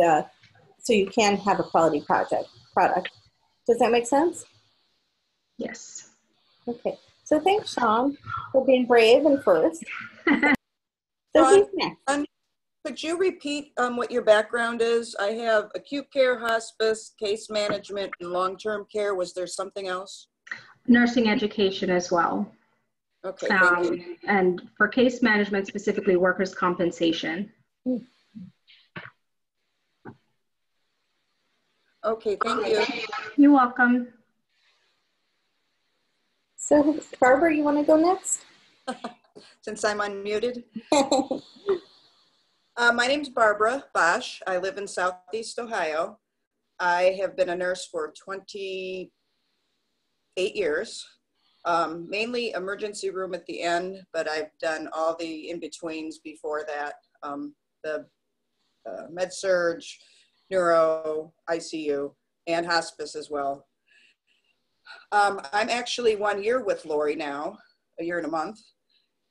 so you can have a quality product. Does that make sense? Yes. Okay. So thanks, Sean, for being brave and first. So who's next? Could you repeat what your background is? I have acute care, hospice, case management, and long-term care. Was there something else? Nursing education as well. Okay, thank you. And for case management, specifically workers' compensation. Okay, thank you. You're welcome. So Barbara, you want to go next? Since I'm unmuted. My name's Barbara Bosch. I live in Southeast Ohio. I have been a nurse for 28 years, mainly emergency room at the end, but I've done all the in-betweens before that, the med-surg, neuro, ICU, and hospice as well. I'm actually 1 year with Lori now, a year and a month.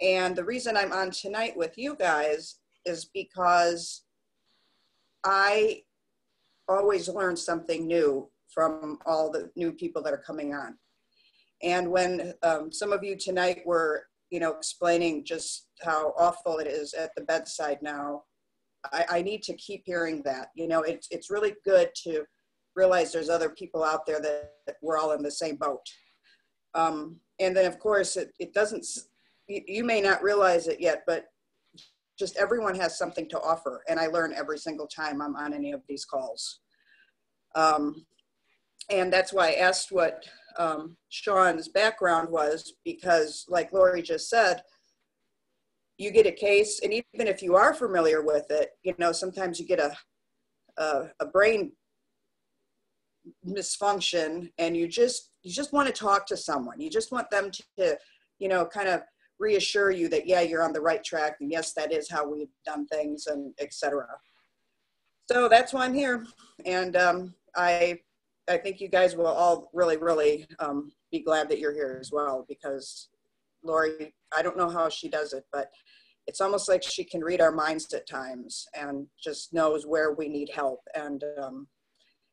And the reason I'm on tonight with you guys is because I always learn something new from all the new people that are coming on. And when some of you tonight were, you know, explaining just how awful it is at the bedside now, I need to keep hearing that. You know, it's really good to realize there's other people out there that we're all in the same boat. And then of course it doesn't, you may not realize it yet, but just everyone has something to offer. And I learn every single time I'm on any of these calls. And that's why I asked what Sean's background was, because like Lori just said, you get a case, and even if you are familiar with it, you know, sometimes you get a brain misfunction, and you just want to talk to someone. You just want them to, you know, kind of reassure you that, yeah, you're on the right track, and yes, that is how we've done things, and etc. So that's why I'm here. And I think you guys will all really, really be glad that you're here as well, because Lori, I don't know how she does it, but it's almost like she can read our minds at times and just knows where we need help. And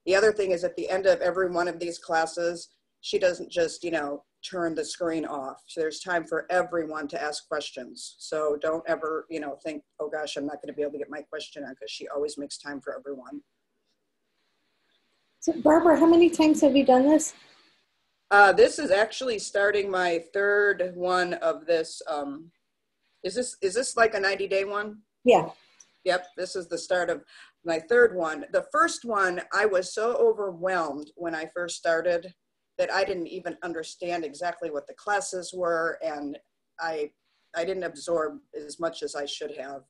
the other thing is, at the end of every one of these classes, she doesn't just, you know, turn the screen off. So there's time for everyone to ask questions. So don't ever, you know, think, oh gosh, I'm not going to be able to get my question on, because she always makes time for everyone. So Barbara, how many times have you done this? This is actually starting my third one of this. Is this like a 90-day one? Yeah. Yep, this is the start of my third one. The first one, I was so overwhelmed when I first started that I didn't even understand exactly what the classes were, and I didn't absorb as much as I should have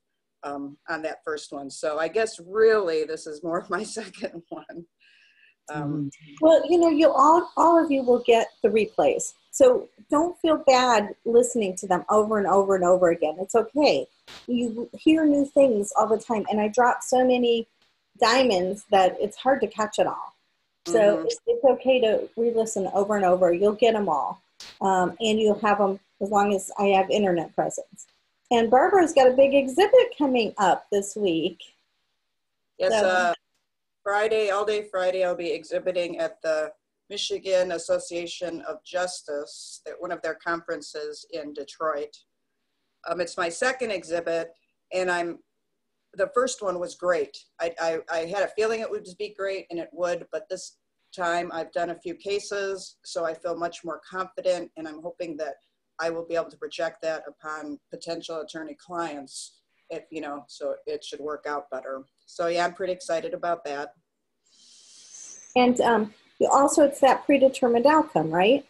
on that first one. So I guess really this is more of my second one. Well, you know, you all of you will get the replays. So don't feel bad listening to them over and over and over again. It's okay. You hear new things all the time. And I drop so many diamonds that it's hard to catch it all. So it's okay to re-listen over and over. You'll get them all. And you'll have them as long as I have internet presence. And Barbara's got a big exhibit coming up this week. Yes, So, Friday, all day Friday, I'll be exhibiting at the Michigan Association of Justice, at one of their conferences in Detroit. It's my second exhibit, and the first one was great. I had a feeling it would just be great, and it would, but this time I've done a few cases, so I feel much more confident, and I'm hoping that I will be able to project that upon potential attorney clients, so it should work out better. So yeah, I'm pretty excited about that. And also, it's that predetermined outcome, right?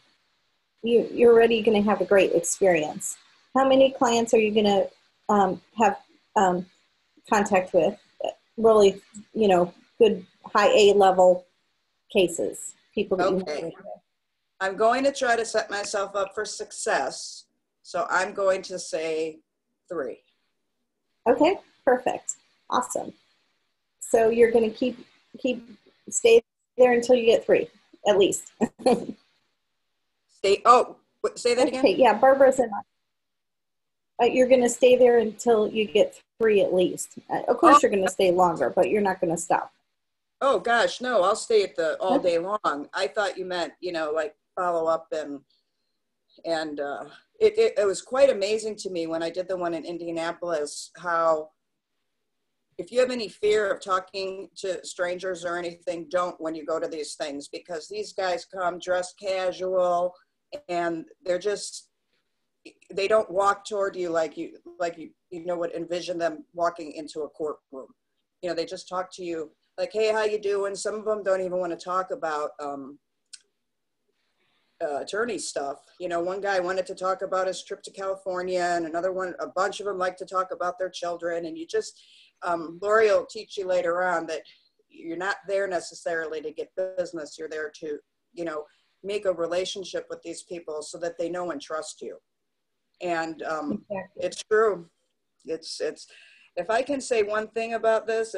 You're already going to have a great experience. How many clients are you going to have contact with? Really, good high A level cases, people that you work with. I'm going to try to set myself up for success. So I'm going to say 3. Okay, perfect. Awesome. So you're going to stay there until you get 3, at least. Say that again? Okay, yeah, Barbara's in. You're going to stay there until you get 3 at least. Of course, you're going to stay longer, but you're not going to stop. Oh gosh, no, I'll stay at all day long. I thought you meant, like follow up and it was quite amazing to me when I did the one in Indianapolis, how if you have any fear of talking to strangers or anything, don't when you go to these things, because these guys come dressed casual and they don't walk toward you like you would envision them walking into a courtroom. They just talk to you like, hey, how you doing? Some of them don't even want to talk about attorney stuff. One guy wanted to talk about his trip to California, and another one, a bunch of them like to talk about their children. And you just, Lori will teach you later on that you're not there necessarily to get business. You're there to, make a relationship with these people so that they know and trust you. And exactly. It's true. It's if I can say one thing about this,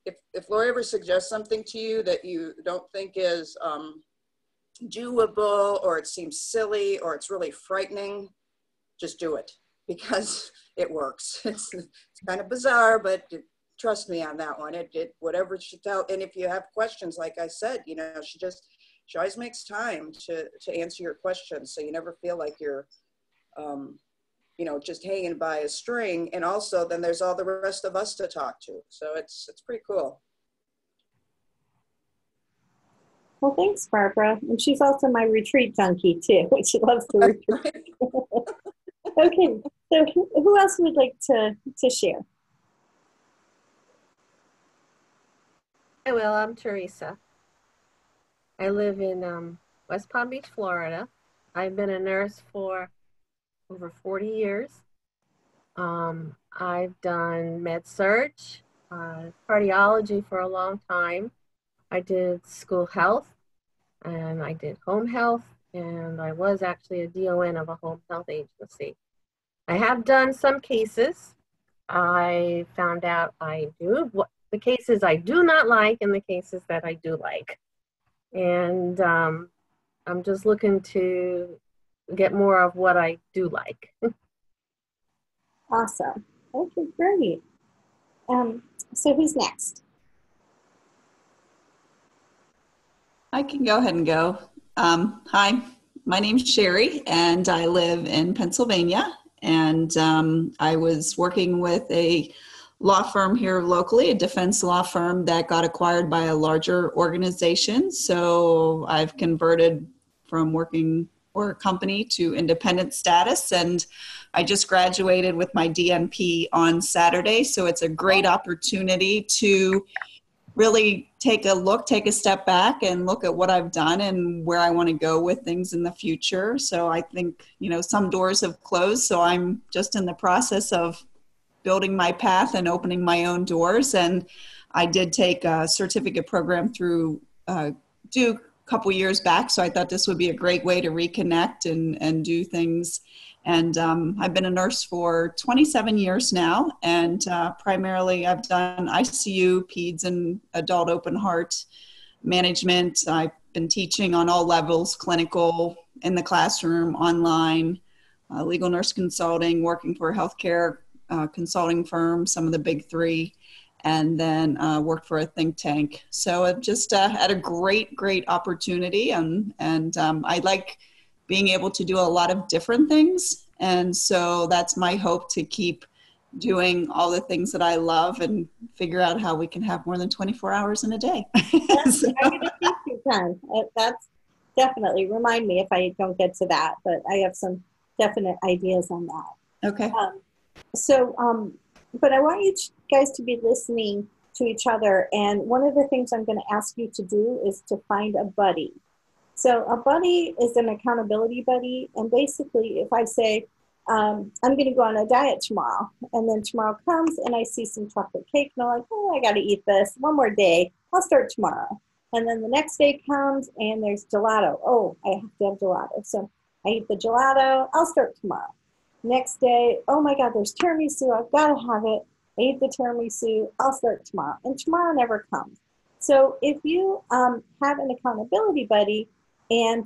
if Lori ever suggests something to you that you don't think is doable, or it seems silly, or it's really frightening, just do it, because it works. It's kind of bizarre, but trust me on that one. It whatever she tells. And if you have questions, like I said, she always makes time to answer your questions, so you never feel like you're just hanging by a string. And also then there's all the rest of us to talk to. So it's pretty cool. Well, thanks, Barbara. And she's also my retreat junkie too. She loves to retreat. Okay, so who else would like to share? I will. I'm Teresa. I live in West Palm Beach, Florida. I've been a nurse for over 40 years. I've done med-surg, cardiology for a long time. I did school health, and I did home health, and I was actually a DON of a home health agency. I have done some cases. I found out the cases I do not like and the cases that I do like. And I'm just looking to get more of what I do like. Awesome. Okay, great. So who's next? I can go ahead and go. Hi, my name's Sherry, and I live in Pennsylvania. And I was working with a law firm here locally, a defense law firm that got acquired by a larger organization. So I've converted from working for a company to independent status, and I just graduated with my DNP on Saturday. So it's a great opportunity to really take a step back and look at what I've done and where I want to go with things in the future. So I think, some doors have closed, so I'm just in the process of building my path and opening my own doors. And I did take a certificate program through Duke a couple years back. So I thought this would be a great way to reconnect and do things. And I've been a nurse for 27 years now. And primarily I've done ICU, peds, and adult open heart management. I've been teaching on all levels, clinical, in the classroom, online, legal nurse consulting, working for a healthcare consulting firm, some of the big three, and then worked for a think tank. So I've just had a great opportunity, and I like being able to do a lot of different things. And so that's my hope, to keep doing all the things that I love and figure out how we can have more than 24 hours in a day. That's, I'm going to teach you, Ken. That's definitely, remind me if I don't get to that, but I have some definite ideas on that. Okay. But I want you guys to be listening to each other. And one of the things I'm going to ask you to do is to find a buddy. So a buddy is an accountability buddy. And basically, if I say, I'm going to go on a diet tomorrow, and then tomorrow comes and I see some chocolate cake, and I'm like, oh, I got to eat this one more day. I'll start tomorrow. And then the next day comes and there's gelato. Oh, I have to have gelato. So I eat the gelato. I'll start tomorrow. Next day, oh my God, there's tiramisu. I've got to have it. I eat the tiramisu. I'll start tomorrow. And tomorrow never comes. So if you have an accountability buddy, and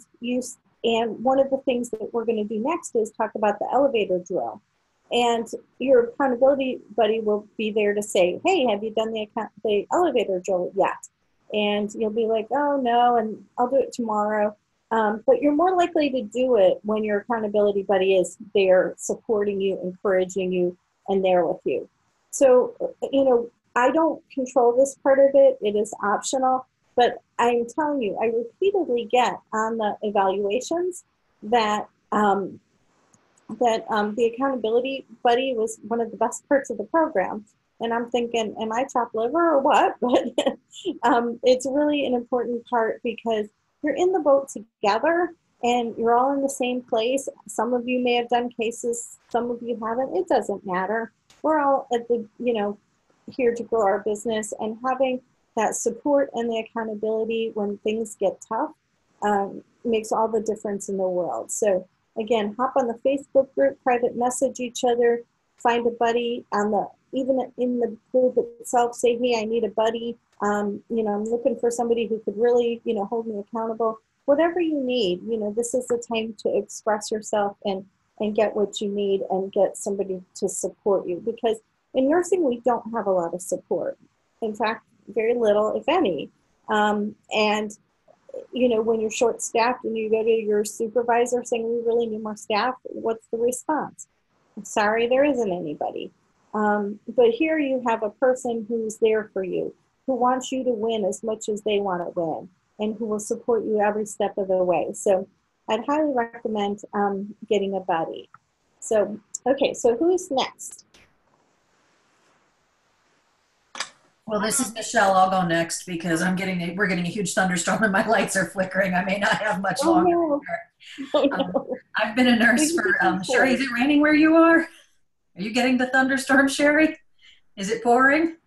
one of the things that we're going to do next is talk about the elevator drill. And your accountability buddy will be there to say, hey, have you done the elevator drill yet? And you'll be like, oh no, and I'll do it tomorrow. But you're more likely to do it when your accountability buddy is there supporting you, encouraging you, and there with you. So, I don't control this part of it. It is optional. But I'm telling you, I repeatedly get on the evaluations that the accountability buddy was one of the best parts of the program. And I'm thinking, am I chopped liver or what? But it's really an important part, because you're in the boat together and you're all in the same place. Some of you may have done cases, some of you haven't. It doesn't matter. We're all at the, here to grow our business, and having that support and the accountability when things get tough makes all the difference in the world. So again, hop on the Facebook group, private message each other, find a buddy even in the group itself, say, hey, I need a buddy. I'm looking for somebody who could really, hold me accountable. Whatever you need, this is the time to express yourself and get what you need and get somebody to support you. Because in nursing, we don't have a lot of support. In fact, very little, if any. When you're short-staffed and you go to your supervisor saying, we really need more staff, what's the response? Sorry, there isn't anybody. But here you have a person who's there for you, who wants you to win as much as they want to win, and who will support you every step of the way. So I'd highly recommend getting a buddy. So, okay, so who's next? Well, this is Michelle. I'll go next because we're getting a huge thunderstorm and my lights are flickering. I may not have much longer. No. No. I've been a nurse for, Sherry, is it raining where you are? Are you getting the thunderstorm, Sherry? Is it pouring?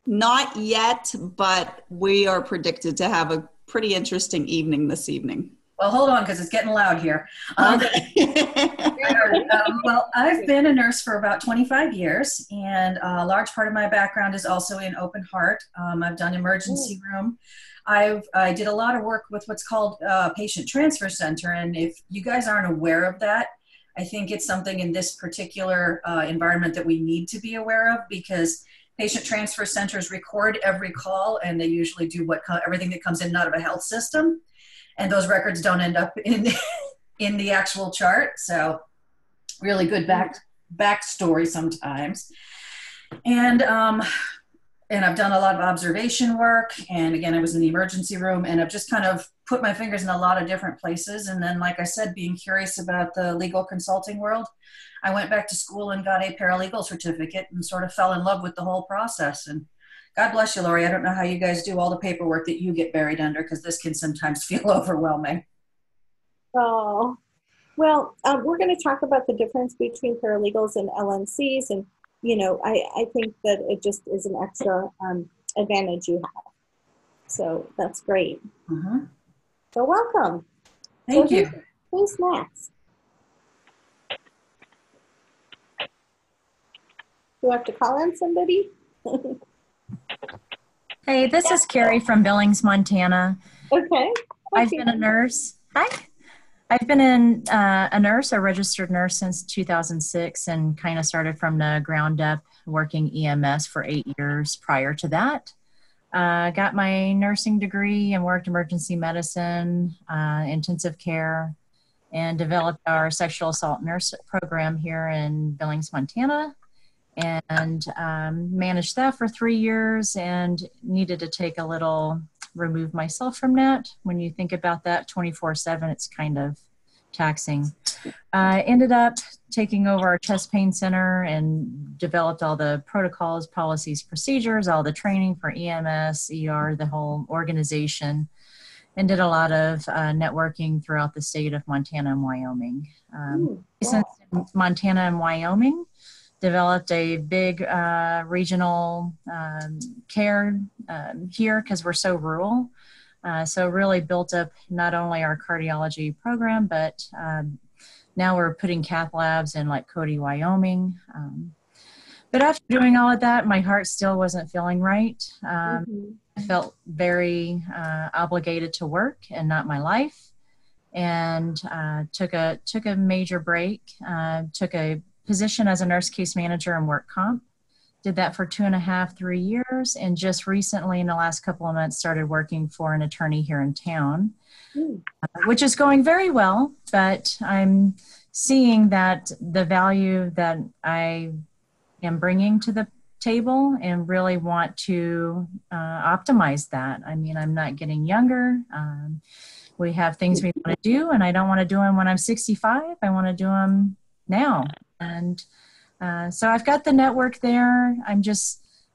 Not yet, but we are predicted to have a pretty interesting evening this evening. Well, hold on, because it's getting loud here. Okay. Well, I've been a nurse for about 25 years, and a large part of my background is also in open heart. I've done emergency room. I did a lot of work with what's called patient transfer center, and if you guys aren't aware of that, I think it's something in this particular environment that we need to be aware of, because patient transfer centers record every call, and they usually do everything that comes in and out of a health system. And those records don't end up in the actual chart. So really good backstory sometimes. And I've done a lot of observation work. And again, I was in the emergency room, and I've just kind of put my fingers in a lot of different places. And then, like I said, being curious about the legal consulting world, I went back to school and got a paralegal certificate and sort of fell in love with the whole process. And God bless you, Lori. I don't know how you guys do all the paperwork that you get buried under, because this can sometimes feel overwhelming. Oh, well, we're going to talk about the difference between paralegals and LNCs. And, you know, I think that it just is an extra advantage you have. So that's great. Mm-hmm. So welcome. Thank you. Who's next? Do I have to call on somebody? Hey, this is Carrie from Billings, Montana. Okay. I've been a nurse. Hi. I've been a nurse, a registered nurse since 2006, and kind of started from the ground up working EMS for 8 years prior to that. Got my nursing degree and worked emergency medicine, intensive care, and developed our sexual assault nurse program here in Billings, Montana, and managed that for 3 years and needed to take a little remove myself from that. When you think about that 24/7, it's kind of taxing. Ended up taking over our chest pain center and developed all the protocols, policies, procedures, all the training for EMS, ER, the whole organization, and did a lot of networking throughout the state of Montana and Wyoming. Since Montana and Wyoming, developed a big regional care here because we're so rural. So really built up not only our cardiology program, but now we're putting cath labs in like Cody, Wyoming. But after doing all of that, my heart still wasn't feeling right. I felt very obligated to work and not my life, and took a major break, took a position as a nurse case manager and work comp. Did that for 2.5, 3 years. And just recently in the last couple of months started working for an attorney here in town, which is going very well, but I'm seeing that the value that I am bringing to the table and really want to optimize that. I mean, I'm not getting younger. We have things we want to do, and I don't want to do them when I'm 65. I want to do them now. And so I've got the network there.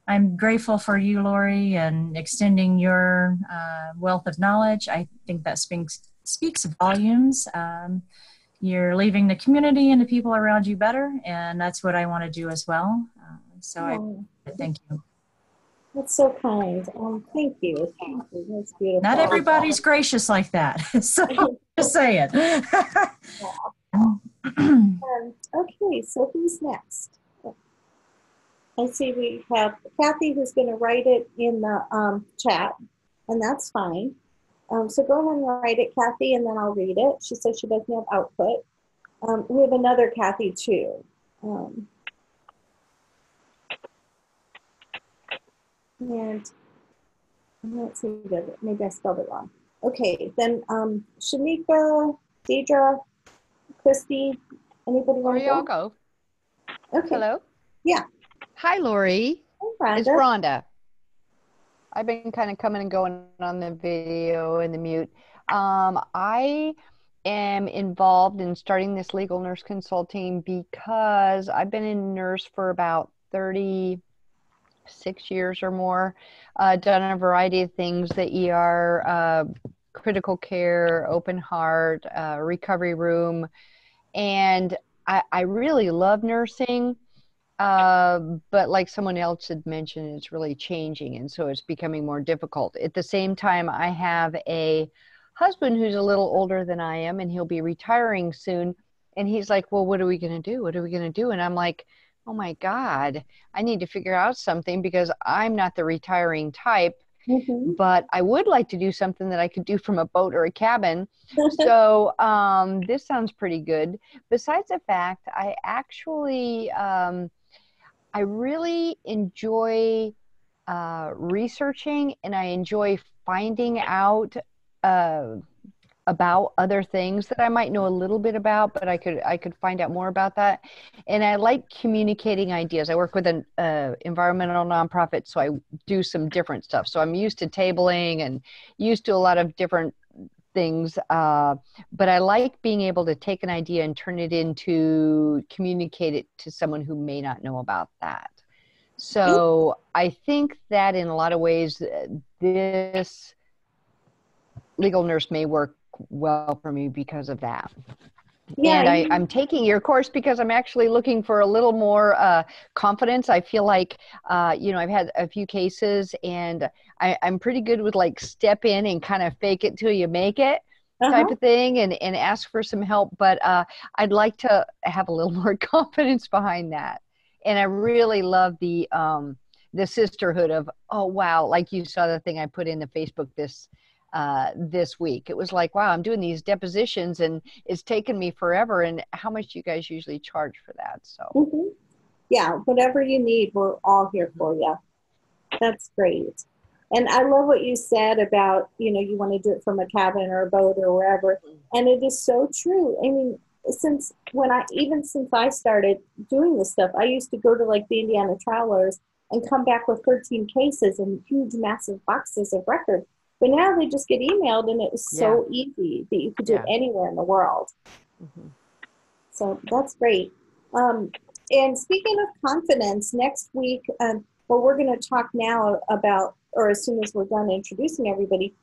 I'm grateful for you, Lori, and extending your wealth of knowledge. I think that speaks volumes. You're leaving the community and the people around you better, and that's what I want to do as well. So I thank you. That's so kind. Thank you. Thank you. That's beautiful. Not everybody's gracious like that. So just saying. Okay, so who's next? I see we have Kathy who's going to write it in the chat, and that's fine. So go ahead and write it, Kathy, and then I'll read it. She says she doesn't have output. We have another Kathy too. And let's see, maybe I spelled it wrong. Okay, then Shanika, Deidre, Christy, anybody want to go? I'll go. Okay. Hello? Yeah. Hi, Lori. Hey, Rhonda. It's Rhonda. I've been kind of coming and going on the video and the mute. I am involved in starting this legal nurse consulting because I've been a nurse for about 36 years or more, done a variety of things, the ER, critical care, open heart, recovery room, and I really love nursing, but like someone else had mentioned, it's really changing, and so it's becoming more difficult. At the same time, I have a husband who's a little older than I am, and he'll be retiring soon, and he's like, well, what are we going to do? What are we going to do? And I'm like, oh my God, I need to figure out something because I'm not the retiring type. But I would like to do something that I could do from a boat or a cabin. So this sounds pretty good. Besides the fact, I actually, I really enjoy researching, and I enjoy finding out about other things that I might know a little bit about, but I could find out more about that. And I like communicating ideas. I work with an environmental nonprofit, so I do some different stuff. So I'm used to tabling and used to a lot of different things, but I like being able to take an idea and turn it into, communicate it to someone who may not know about that. So I think that in a lot of ways, this legal nurse may work well for me because of that. Yeah, And I'm taking your course because I'm actually looking for a little more confidence. I feel like, I've had a few cases, and I'm pretty good with like step in and kind of fake it till you make it type of thing, and ask for some help. But I'd like to have a little more confidence behind that. And I really love the sisterhood of, oh, wow, like you saw the thing I put in the Facebook this week. It was like, wow, I'm doing these depositions and it's taken me forever. And how much do you guys usually charge for that? So yeah, whatever you need, we're all here for you. That's great. And I love what you said about, you want to do it from a cabin or a boat or wherever. And it is so true. I mean, since I started doing this stuff, I used to go to like the Indiana trial lawyers and come back with 13 cases and huge, massive boxes of records. But now they just get emailed, and it is so easy that you could do it anywhere in the world. So that's great. And speaking of confidence, next week, we're going to talk now about, or as soon as we're done introducing everybody,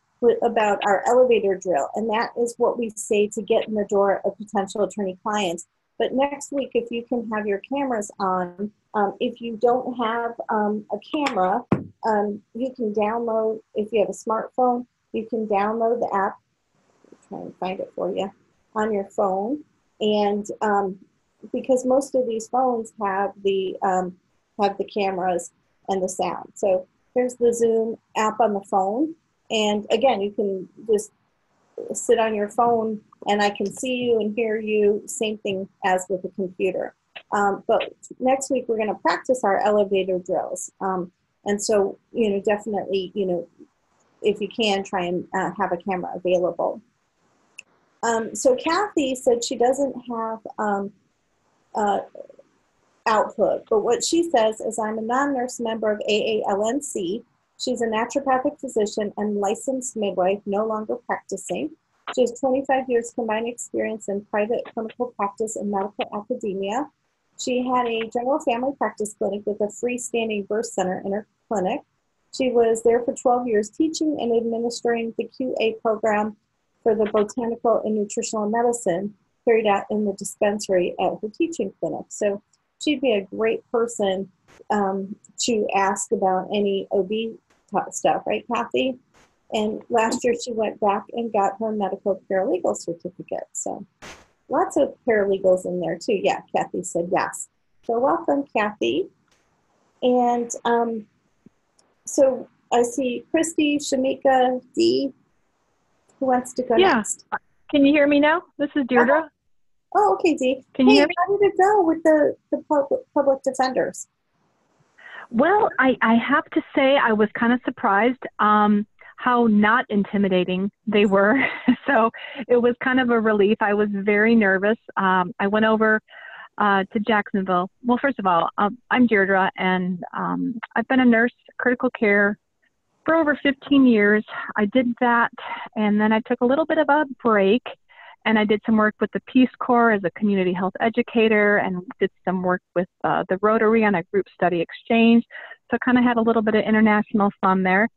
about our elevator drill. And that is what we say to get in the door of potential attorney clients. But next week, if you can have your cameras on, if you don't have a camera, you can download, if you have a smartphone, you can download the app. I'll try and find it for you on your phone. And because most of these phones have the cameras and the sound. So here's the Zoom app on the phone. And again, you can just sit on your phone and I can see you and hear you, same thing as with a computer. But next week, we're going to practice our elevator drills. And so, definitely, if you can, try and have a camera available. So Kathy said she doesn't have output, but what she says is, I'm a non-nurse member of AALNC. She's a naturopathic physician and licensed midwife, no longer practicing. She has 25 years combined experience in private clinical practice and medical academia. She had a general family practice clinic with a freestanding birth center in her clinic. She was there for 12 years teaching and administering the QA program for the botanical and nutritional medicine carried out in the dispensary at her teaching clinic. So she'd be a great person to ask about any OB stuff, right, Kathy? And last year she went back and got her medical paralegal certificate. So lots of paralegals in there too. Yeah, Kathy said yes. So welcome, Kathy. And so I see Christy, Shamika, Dee. Who wants to go next? Can you hear me now? This is Deirdre. Oh, okay, Dee. Can you hear me? How did it go with the public defenders? Well, I have to say I was kind of surprised how not intimidating they were. So it was kind of a relief. I was very nervous. I went over to Jacksonville. Well, first of all, I'm Deirdre, and I've been a nurse, critical care, for over 15 years. I did that, and then I took a little bit of a break, and I did some work with the Peace Corps as a community health educator, and did some work with the Rotary on a group study exchange. So I kind of had a little bit of international fun there,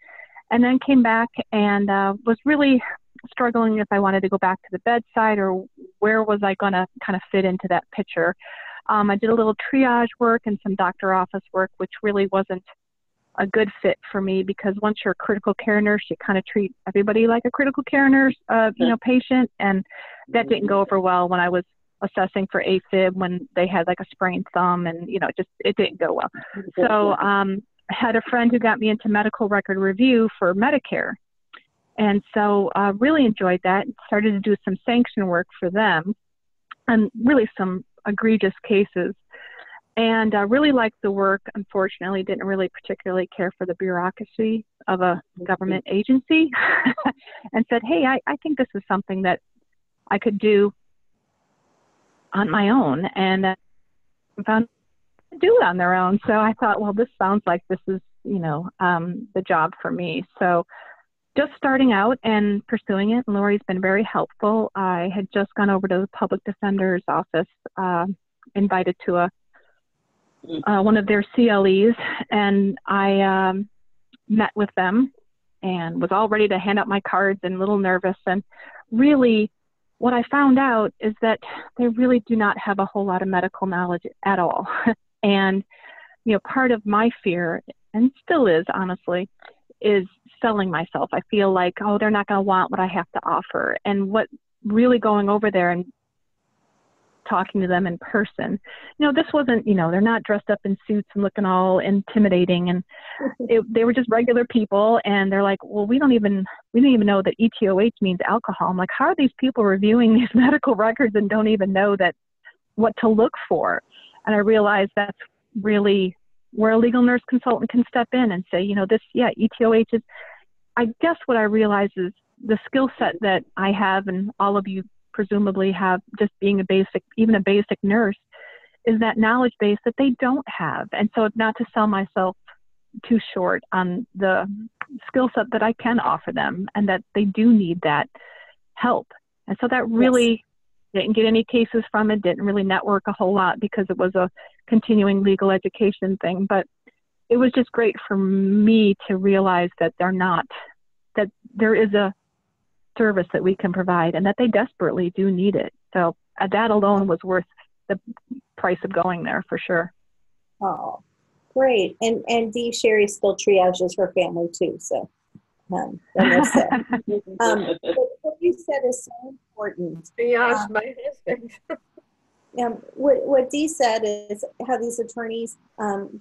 and then came back and was really struggling if I wanted to go back to the bedside or where was I going to kind of fit into that picture. I did a little triage work and some doctor office work, which really wasn't a good fit for me, because once you're a critical care nurse, you kind of treat everybody like a critical care nurse, patient. And that didn't go over well when I was assessing for AFib, when they had like a sprained thumb, and, it didn't go well. So I had a friend who got me into medical record review for Medicare. And so I really enjoyed that and started to do some sanction work for them, and really some egregious cases. and really liked the work. Unfortunately, didn't really particularly care for the bureaucracy of a government agency, and said, hey, I think this is something that I could do on my own, and found to do it on their own. So I thought, well, this sounds like this is, the job for me. So just starting out and pursuing it. Lori's been very helpful. I had just gone over to the public defender's office, invited to one of their CLEs, and I met with them and was all ready to hand out my cards and a little nervous. And really, what I found out is that they really do not have a whole lot of medical knowledge at all. And, part of my fear, and still is, honestly, is selling myself. I feel like, oh, they're not going to want what I have to offer. And what really going over there and talking to them in person, this wasn't, they're not dressed up in suits and looking all intimidating. And they were just regular people. And they're like, well, we didn't even know that ETOH means alcohol. I'm like, how are these people reviewing these medical records and don't even know what to look for? And I realized that's really where a legal nurse consultant can step in and say, ETOH is, I guess what I realize is the skill set that I have and all of you presumably have, just being even a basic nurse, is that knowledge base that they don't have. And so not to sell myself too short on the skill set that I can offer them, and that they do need that help. And so that really didn't get any cases from it, didn't really network a whole lot because it was a continuing legal education thing. But it was just great for me to realize that that there is a service that we can provide and that they desperately do need it. So that alone was worth the price of going there for sure. Oh, great. And Dee Sherry still triages her family too. So what you said is so important. Triage my husband. What Dee said is how these attorneys,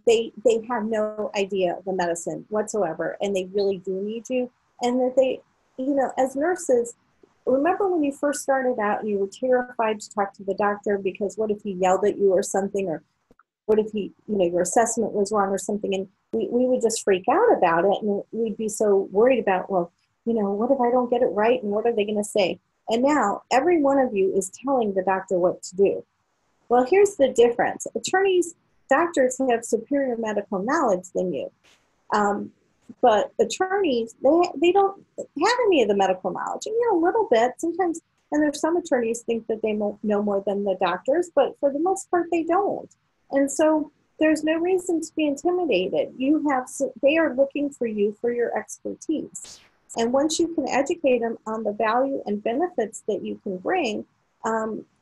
they have no idea of the medicine whatsoever, and they really do need you. And that they, as nurses, remember when you first started out and you were terrified to talk to the doctor because what if he yelled at you or something, or what if he, your assessment was wrong or something, and we would just freak out about it, and we'd be so worried about, well, what if I don't get it right, and what are they going to say? And now every one of you is telling the doctor what to do. Well, here's the difference. Doctors have superior medical knowledge than you. But attorneys, they don't have any of the medical knowledge. And, a little bit sometimes, and there's some attorneys think that they know more than the doctors, but for the most part, they don't. And so there's no reason to be intimidated. They are looking for you for your expertise. And once you can educate them on the value and benefits that you can bring,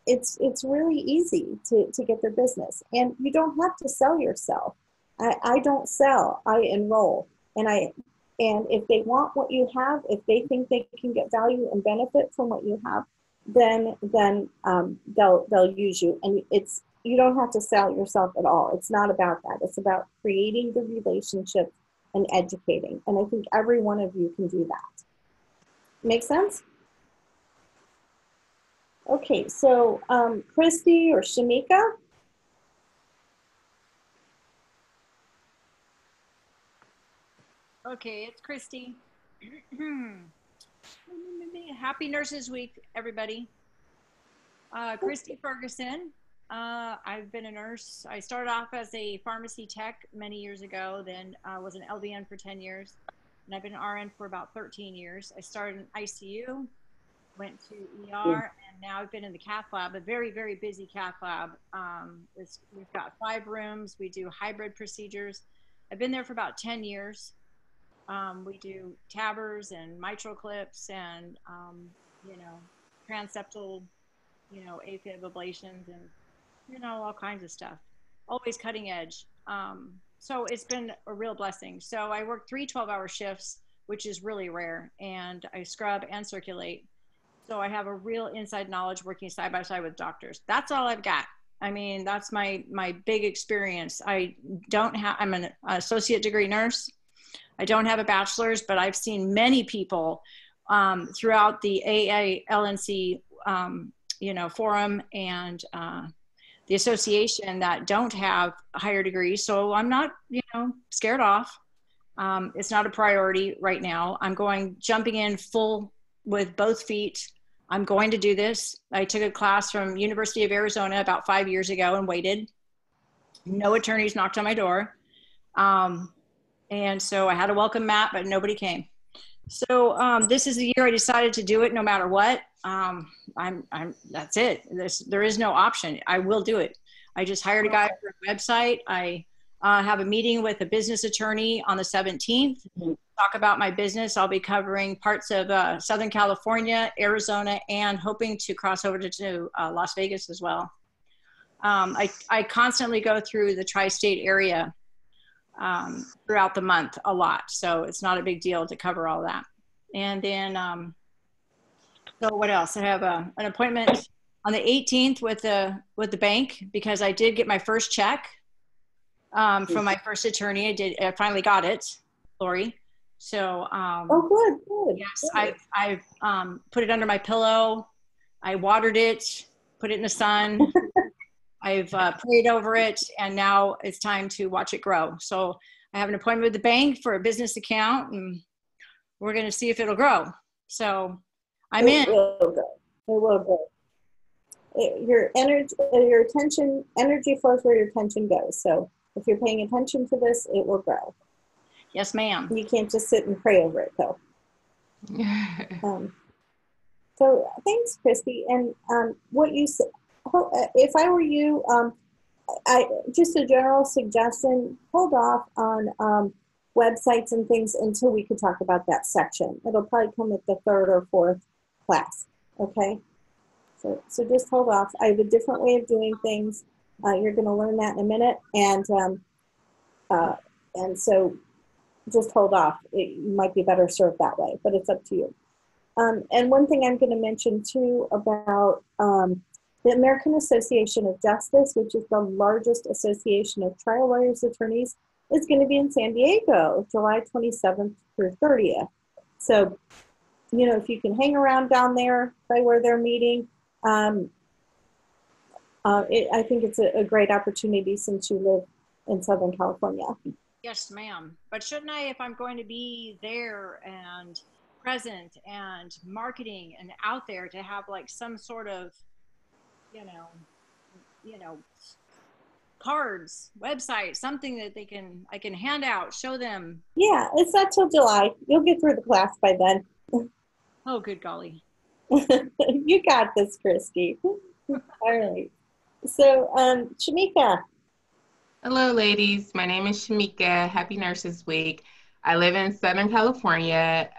it's really easy to get their business. And you don't have to sell yourself. I don't sell, I enroll. And if they want what you have, if they think they can get value and benefit from what you have, then they'll use you. And you don't have to sell yourself at all. It's not about that. It's about creating the relationship and educating. And I think every one of you can do that. Make sense? Okay, so Christy or Shamika? Okay, it's Christy. Happy Nurses Week, everybody. Christy Ferguson. I've been a nurse. I started off as a pharmacy tech many years ago, then was an LVN for 10 years, and I've been an RN for about 13 years. I started in ICU, went to ER, and now I've been in the cath lab, a very, very busy cath lab. We've got 5 rooms. We do hybrid procedures. I've been there for about 10 years. We do TAVRs and mitral clips and, transeptal, AFib ablations and, all kinds of stuff. Always cutting edge. So it's been a real blessing. So I work 3 12-hour shifts, which is really rare. And I scrub and circulate. So I have a real inside knowledge working side by side with doctors. That's all I've got. I mean, that's my big experience. I'm an associate degree nurse. I don't have a bachelor's, but I've seen many people throughout the AA LNC, forum and the association that don't have a higher degree. So I'm not, scared off. It's not a priority right now. I'm jumping in full with both feet. I'm going to do this. I took a class from University of Arizona about 5 years ago and waited. No attorneys knocked on my door. And so I had a welcome mat, but nobody came. So this is the year I decided to do it no matter what. That's it. There is no option. I will do it. I just hired a guy for a website. I have a meeting with a business attorney on the 17th. Talk about my business. I'll be covering parts of Southern California, Arizona, and hoping to cross over to Las Vegas as well. I constantly go through the tri-state area throughout the month a lot. So it's not a big deal to cover all that. And then, so what else? I have an appointment on the 18th with the bank because I did get my first check from my first attorney. I finally got it, Lori. So, oh, good. Yes, I've put it under my pillow. I watered it, put it in the sun. I've prayed over it, and now it's time to watch it grow. So I have an appointment with the bank for a business account, and we're going to see if it'll grow. So I'm in. It will grow. Your energy, your attention, energy flows where your attention goes. So if you're paying attention to this, it will grow. Yes, ma'am. You can't just sit and pray over it, though. So thanks, Christy. And what you said, if I were you, just a general suggestion, hold off on websites and things until we could talk about that section. It'll probably come at the 3rd or 4th class, okay? So just hold off. I have a different way of doing things. You're going to learn that in a minute, and so just hold off. You might be better served that way, but it's up to you. And one thing I'm going to mention too about the American Association of Justice, which is the largest association of trial lawyers attorneys, is going to be in San Diego, July 27th through 30th. So, if you can hang around down there by where they're meeting, I think it's a great opportunity since you live in Southern California. Yes, ma'am. But shouldn't I, if I'm going to be there and present and marketing and out there, to have like some sort of, cards, website, something that I can hand out, show them? Yeah, it's not till July. You'll get through the class by then. Oh, good golly. You got this, Christy. All right. So, Shamika. Hello, ladies. My name is Shamika. Happy Nurses Week. I live in Southern California.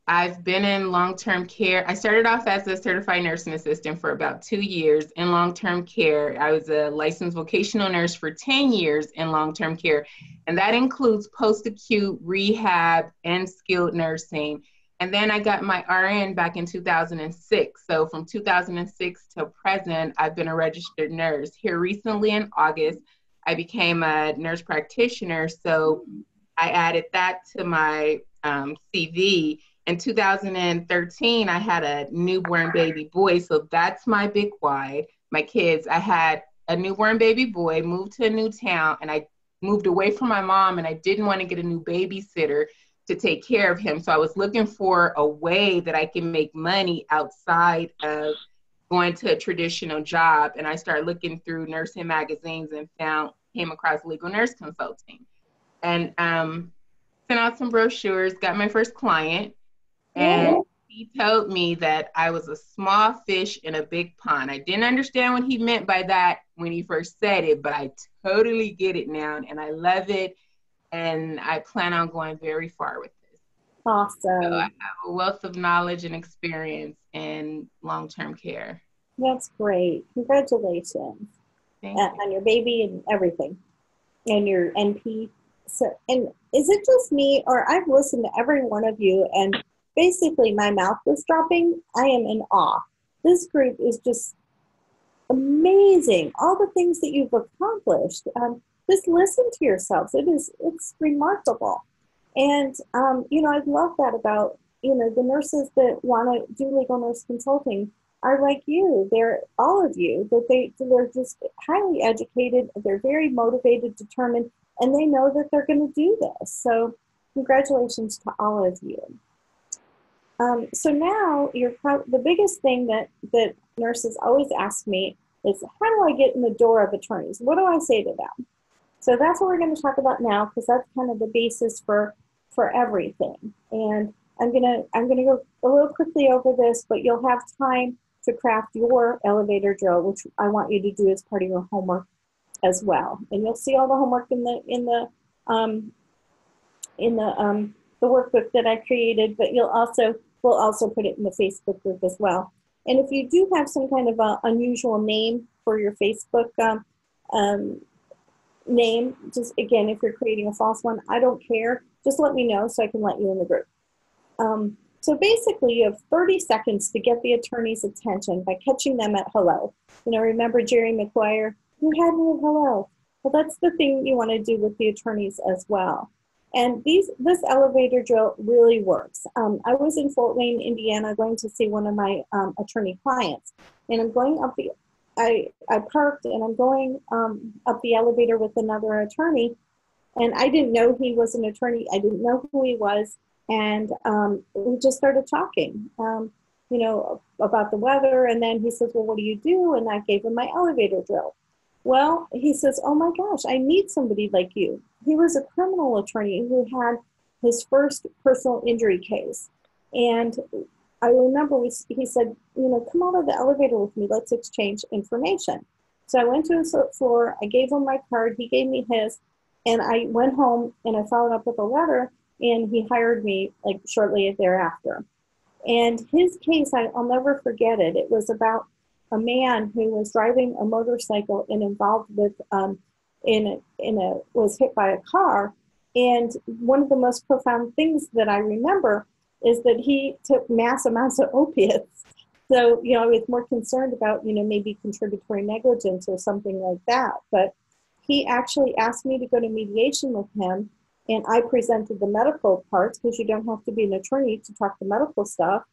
I've been in long-term care. I started off as a certified nursing assistant for about 2 years in long-term care. I was a licensed vocational nurse for 10 years in long-term care, and that includes post-acute, rehab, and skilled nursing. And then I got my RN back in 2006. So from 2006 to present, I've been a registered nurse. Here recently in August, I became a nurse practitioner. So I added that to my CV. In 2013, I had a newborn baby boy. So that's my big why. My kids, I had a newborn baby boy, moved to a new town, and I moved away from my mom, and I didn't want to get a new babysitter to take care of him. So I was looking for a way that I can make money outside of going to a traditional job. And I started looking through nursing magazines and came across Legal Nurse Consulting, and sent out some brochures, got my first client. And he told me that I was a small fish in a big pond. I didn't understand what he meant by that when he first said it, but I totally get it now, and I love it. And I plan on going very far with this. Awesome. So I have a wealth of knowledge and experience in long-term care. That's great. Congratulations on your baby and everything, and your NP. So, and is it just me, or I've listened to every one of you, and basically my mouth was dropping? I am in awe. This group is just amazing. All the things that you've accomplished. Just listen to yourselves. It's remarkable. And, I love that about, the nurses that want to do legal nurse consulting. are like you. They're all of you, that they're just highly educated. They're very motivated, determined, and they know that they're going to do this. So congratulations to all of you. So now the biggest thing that nurses always ask me is, how do I get in the door of attorneys? What do I say to them? So that's what we're going to talk about now, because that's kind of the basis for everything. And I'm gonna go a little quickly over this, but you'll have time to craft your elevator drill, which I want you to do as part of your homework as well. And you'll see all the homework in the workbook that I created, but we'll also put it in the Facebook group as well. And if you do have some kind of a unusual name for your Facebook name, just again, if you're creating a false one, I don't care. Just let me know so I can let you in the group. So basically, you have 30 seconds to get the attorney's attention by catching them at hello. Remember Jerry Maguire? You had me at hello. Well, that's the thing you want to do with the attorneys as well. And this elevator drill really works. I was in Fort Wayne, Indiana, going to see one of my attorney clients, and I'm going up I parked and I'm going up the elevator with another attorney, and I didn't know he was an attorney. I didn't know who he was, and we just started talking, about the weather. And then he says, well, what do you do? And I gave him my elevator drill. Well, he says, oh my gosh, I need somebody like you. He was a criminal attorney who had his first personal injury case. And I remember he said, come out of the elevator with me. Let's exchange information. So I went to his floor. I gave him my card. He gave me his. And I went home and I followed up with a letter. And he hired me like shortly thereafter. And his case, I'll never forget it. It was about a man who was driving a motorcycle and involved with was hit by a car. And one of the most profound things that I remember is that he took mass amounts of opiates. So, I was more concerned about, maybe contributory negligence or something like that. But he actually asked me to go to mediation with him, and I presented the medical parts, because you don't have to be an attorney to talk the medical stuff.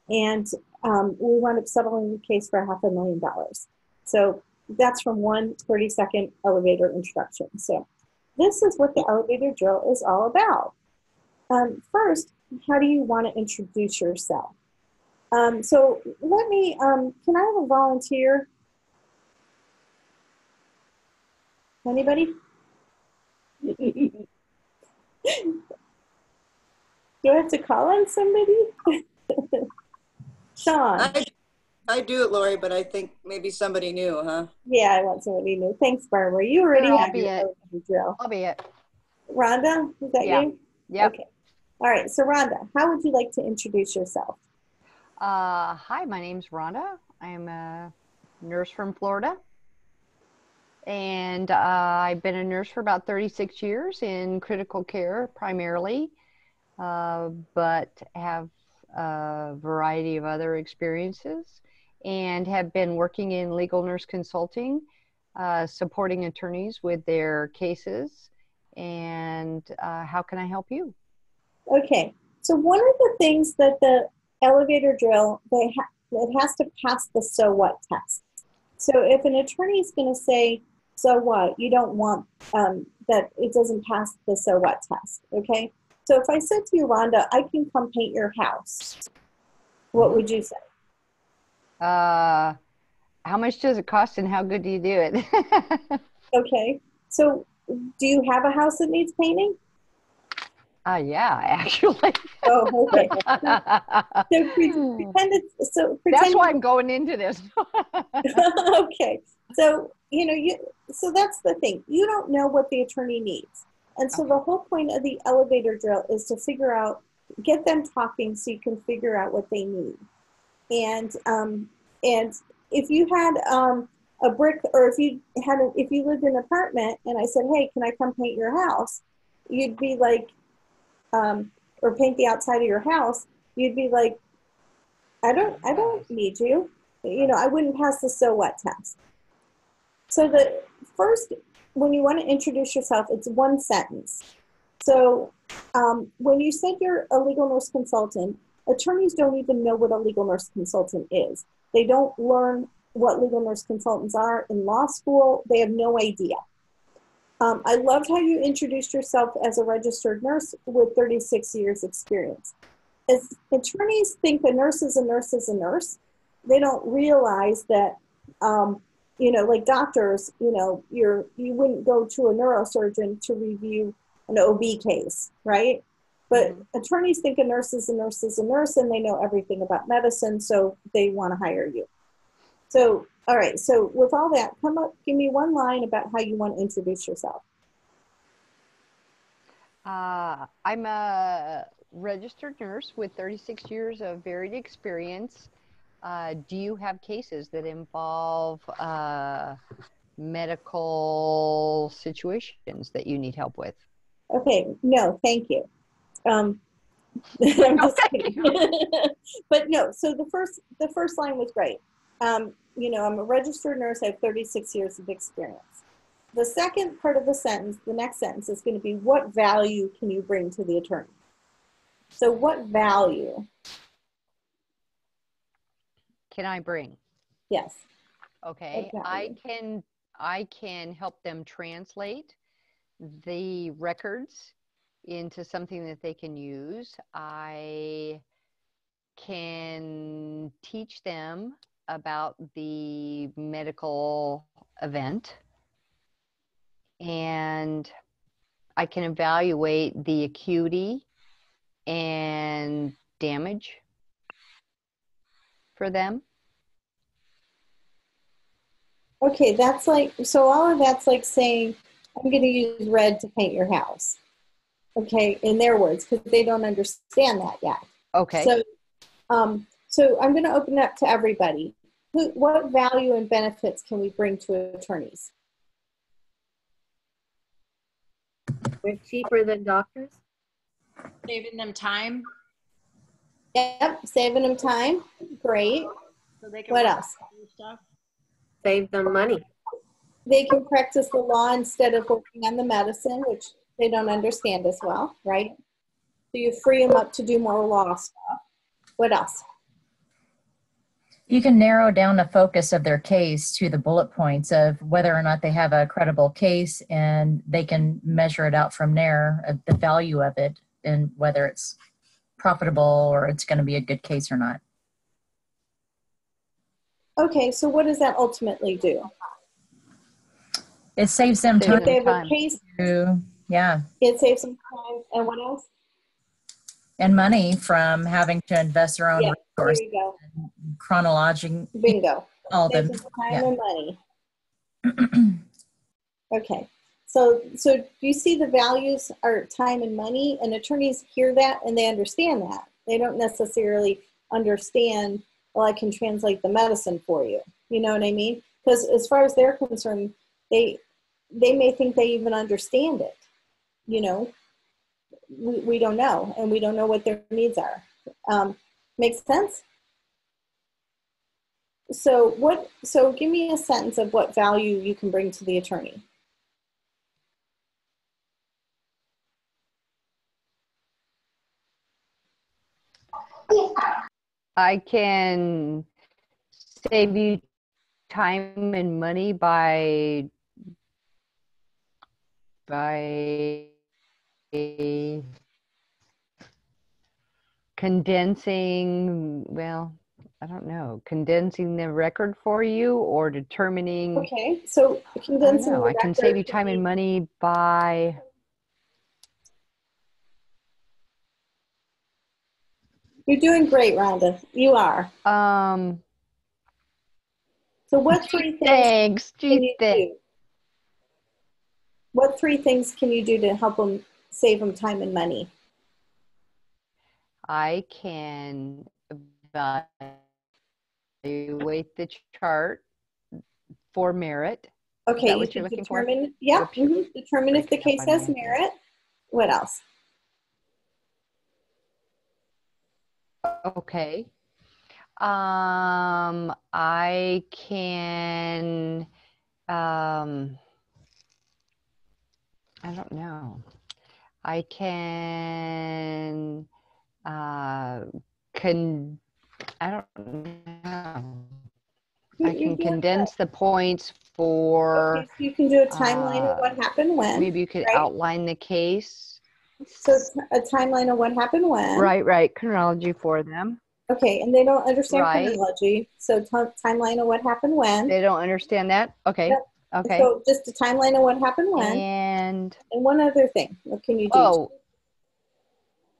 And we wound up settling the case for $500,000. So that's from one 30-second elevator introduction. So this is what the elevator drill is all about. First, how do you want to introduce yourself? So let me, can I have a volunteer? Anybody? Do I have to call on somebody? Sean. I do it, Lori, but I think maybe somebody new, huh? Yeah, I want somebody new. Thanks, Barbara. You already have your drill. I'll be it. Rhonda, is that you? Yeah. Okay. All right. So Rhonda, how would you like to introduce yourself? Hi, my name's Rhonda. I'm a nurse from Florida. And I've been a nurse for about 36 years in critical care primarily, but have a variety of other experiences, and have been working in legal nurse consulting, supporting attorneys with their cases. And how can I help you? Okay. So one of the things that the elevator drill, it has to pass the so what test. So if an attorney is going to say, so what, you don't want that it doesn't pass the so what test, okay? So if I said to you, Rhonda, I can come paint your house, what would you say? How much does it cost and how good do you do it? Okay. So do you have a house that needs painting? Yeah, actually. Oh, okay. So pretend that's why I'm going into this. Okay. So, so that's the thing. You don't know what the attorney needs. And so the whole point of the elevator drill is to get them talking so you can figure out what they need. And if you had a brick, or if you lived in an apartment and I said, hey, can I come paint your house? You'd be like, or paint the outside of your house, you'd be like, I don't need you. I wouldn't pass the so what test. So the first, when you want to introduce yourself, it's one sentence. So when you said you're a legal nurse consultant, attorneys don't even know what a legal nurse consultant is. They don't learn what legal nurse consultants are in law school. They have no idea. I loved how you introduced yourself as a registered nurse with 36 years experience. As attorneys think a nurse is a nurse is a nurse, they don't realize that, you know, like doctors, you know, you wouldn't go to a neurosurgeon to review an OB case, right? But attorneys think a nurse is a nurse is a nurse, and they know everything about medicine, so they want to hire you. So, all right, so with all that, come up, give me one line about how you want to introduce yourself. I'm a registered nurse with 36 years of varied experience. Do you have cases that involve medical situations that you need help with? Okay, no, thank you. I'm just kidding. But no, so the first line was great. You know, I'm a registered nurse. I have 36 years of experience. The second part of the sentence, the next sentence, is going to be, what value can you bring to the attorney? So what value can I bring? Yes. Okay, I can help them translate the records into something that they can use. I can teach them about the medical event, and I can evaluate the acuity and damage for them. Okay, that's like, so all of that's like saying, I'm going to use red to paint your house. Okay, in their words, because they don't understand that yet. Okay. So, so I'm going to open it up to everybody. What value and benefits can we bring to attorneys? We're cheaper than doctors. Saving them time. Yep, saving them time. Great. So they can What else? Stuff. Save them money. They can practice the law instead of working on the medicine, which they don't understand as well, right? So you free them up to do more law stuff. What else? You can narrow down the focus of their case to the bullet points of whether or not they have a credible case, and they can measure it out from there, the value of it, and whether it's profitable or it's going to be a good case or not. Okay, so what does that ultimately do? It saves them time. If they have a case, yeah. It saves them time, and what else? And money from having to invest their own resources. There you go. Chronologizing. Bingo. All saves them. them time and money. Okay. So do you see the values are time and money? And attorneys hear that and they understand that. They don't necessarily understand, well, I can translate the medicine for you. You know what I mean? Because as far as they're concerned, they may think they even understand it. You know, we don't know, and we don't know what their needs are. Makes sense? So give me a sentence of what value you can bring to the attorney. I can save you time and money by condensing, well, I don't know, condensing the record for you, or determining. Okay, so condensing the record. I can save you time and money by. You're doing great, Rhonda. You are. So what three things can you do? What three things can you do to help them save them time and money? I can evaluate the chart for merit. Okay, you can determine. Yeah, determine if the case has merit. What else? Okay. I can. I don't know. I can I don't know. You- I you can do condense that. the points for, Okay, so you can do a timeline of what happened when. maybe you could right? outline the case. So a timeline of what happened when. Right. Chronology for them. Okay, and they don't understand Right. chronology. So timeline of what happened when. They don't understand that? Okay. Yep. Okay. So just a timeline of what happened when. And one other thing. What can you do? oh,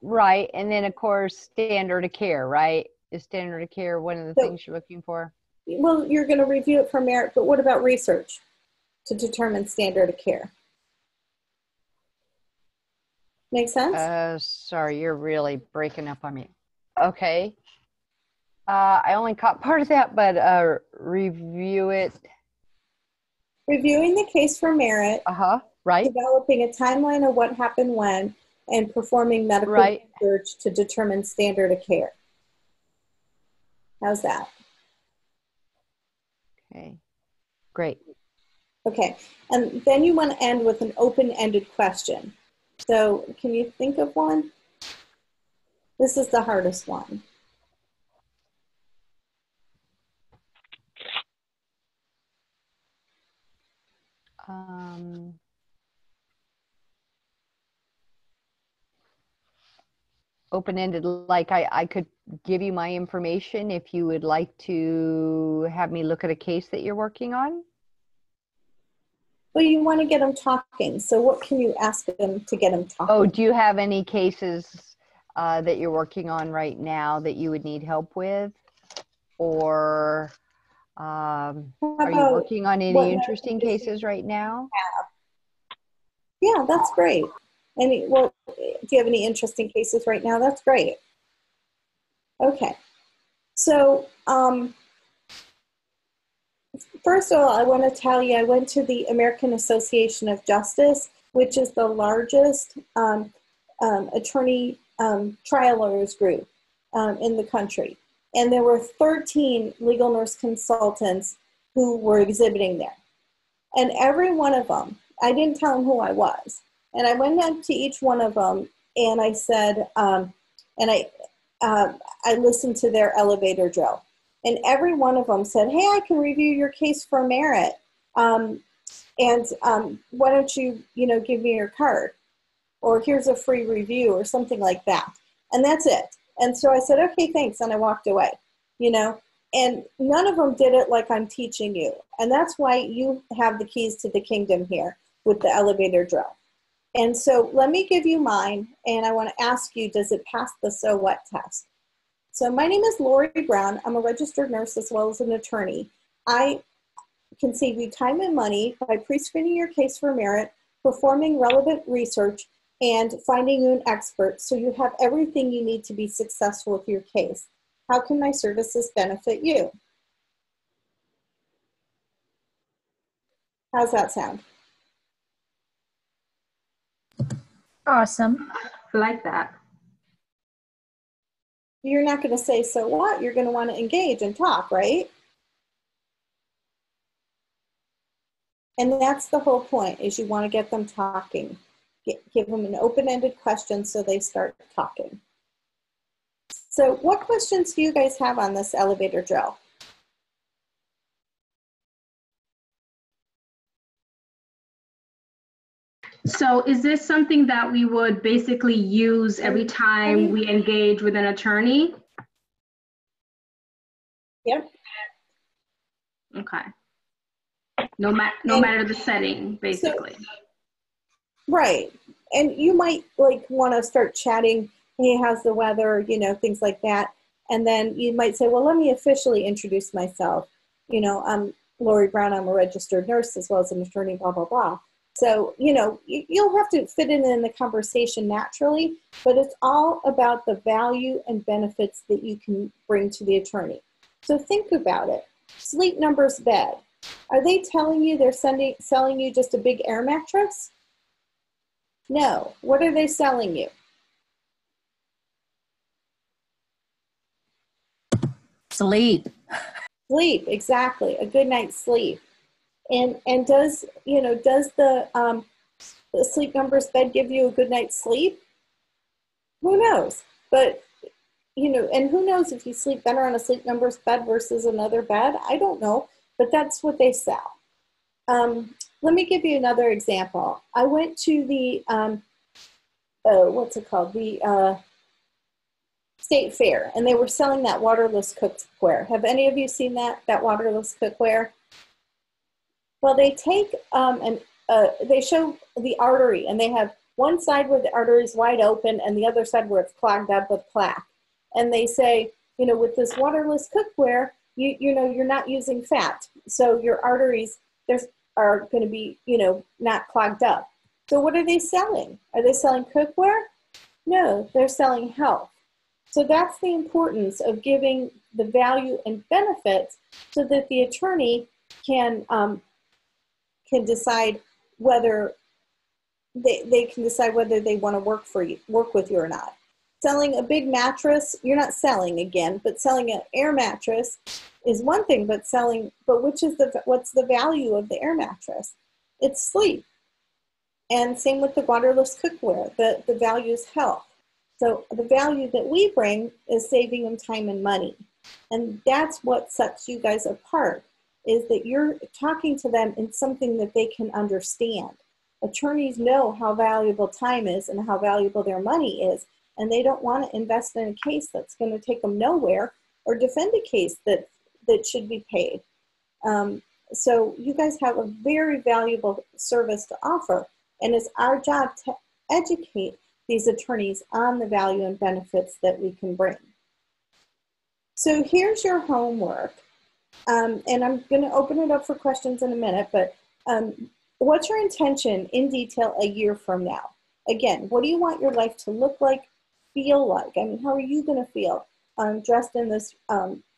right. And then, of course, standard of care, right? Is standard of care one of the things you're looking for? Well, you're going to review it for merit, but what about research to determine standard of care? Make sense? Sorry, you're really breaking up on me. Okay. I only caught part of that, but review it. Reviewing the case for merit. Right. Developing a timeline of what happened when, and performing medical research to determine standard of care. How's that? Okay. Great. Okay. And then you want to end with an open-ended question. So can you think of one? This is the hardest one. Open-ended, like I could give you my information if you would like to have me look at a case that you're working on. Well, you want to get them talking. So what can you ask them to get them talking? Oh, do you have any cases that you're working on right now that you would need help with? Or are you working on any interesting cases right now? Yeah, that's great. Well, do you have any interesting cases right now? That's great. Okay. So, first of all, I want to tell you, I went to the American Association of Justice, which is the largest attorney trial lawyers group in the country. And there were 13 legal nurse consultants who were exhibiting there. And every one of them, I didn't tell them who I was. And I went up to each one of them and I said, I listened to their elevator drill. And every one of them said, hey, I can review your case for merit. Why don't you, give me your card? Or here's a free review or something like that. And that's it. And so I said, okay, thanks. And I walked away, and none of them did it like I'm teaching you. And that's why you have the keys to the kingdom here with the elevator drill. And so let me give you mine. And I want to ask you, does it pass the so what test? So my name is Lori Brown. I'm a registered nurse as well as an attorney. I can save you time and money by pre-screening your case for merit, performing relevant research, and finding you an expert so you have everything you need to be successful with your case. How can my services benefit you? How's that sound? Awesome. I like that. You're not going to say, so what? You're going to want to engage and talk, right? And that's the whole point, is you want to get them talking. Give them an open-ended question so they start talking. So what questions do you guys have on this elevator drill? So is this something that we would basically use every time we engage with an attorney? Yep. Okay. No matter the setting, basically. So, right. And you might want to start chatting, hey, how's the weather, things like that. And then you might say, well, let me officially introduce myself. I'm Lori Brown, I'm a registered nurse as well as an attorney, blah, blah, blah. So, you'll have to fit in the conversation naturally, but it's all about the value and benefits that you can bring to the attorney. So think about it. Sleep Number's bed. Are they telling you they're selling you just a big air mattress? No. What are they selling you? Sleep. Sleep, exactly. A good night's sleep. And does the Sleep Number's bed give you a good night's sleep? Who knows? But you know, and who knows if you sleep better on a Sleep Number's bed versus another bed. I don't know, but that's what they sell. Let me give you another example. I went to the, what's it called? The State Fair, and they were selling that waterless cookware. Have any of you seen that waterless cookware? Well, they take, they show the artery, and they have one side where the artery is wide open and the other side where it's clogged up with plaque. And they say, you know, with this waterless cookware, you know, you're not using fat. So your arteries are going to be, you know, not clogged up. So what are they selling? Are they selling cookware? No, they're selling health. So that's the importance of giving the value and benefits so that the attorney can decide whether they can decide whether they want to work with you or not. Selling a big mattress, you're not selling again, but selling an air mattress is one thing, but what's the value of the air mattress? It's sleep. And same with the waterless cookware, the value is health. So the value that we bring is saving them time and money. And that's what sets you guys apart, is that you're talking to them in something that they can understand. Attorneys know how valuable time is and how valuable their money is, and they don't want to invest in a case that's going to take them nowhere or defend a case that should be paid. So you guys have a very valuable service to offer, and it's our job to educate these attorneys on the value and benefits that we can bring. So here's your homework, and I'm going to open it up for questions in a minute, but what's your intention in detail a year from now? Again, what do you want your life to look like, feel like? I mean, how are you going to feel dressed in this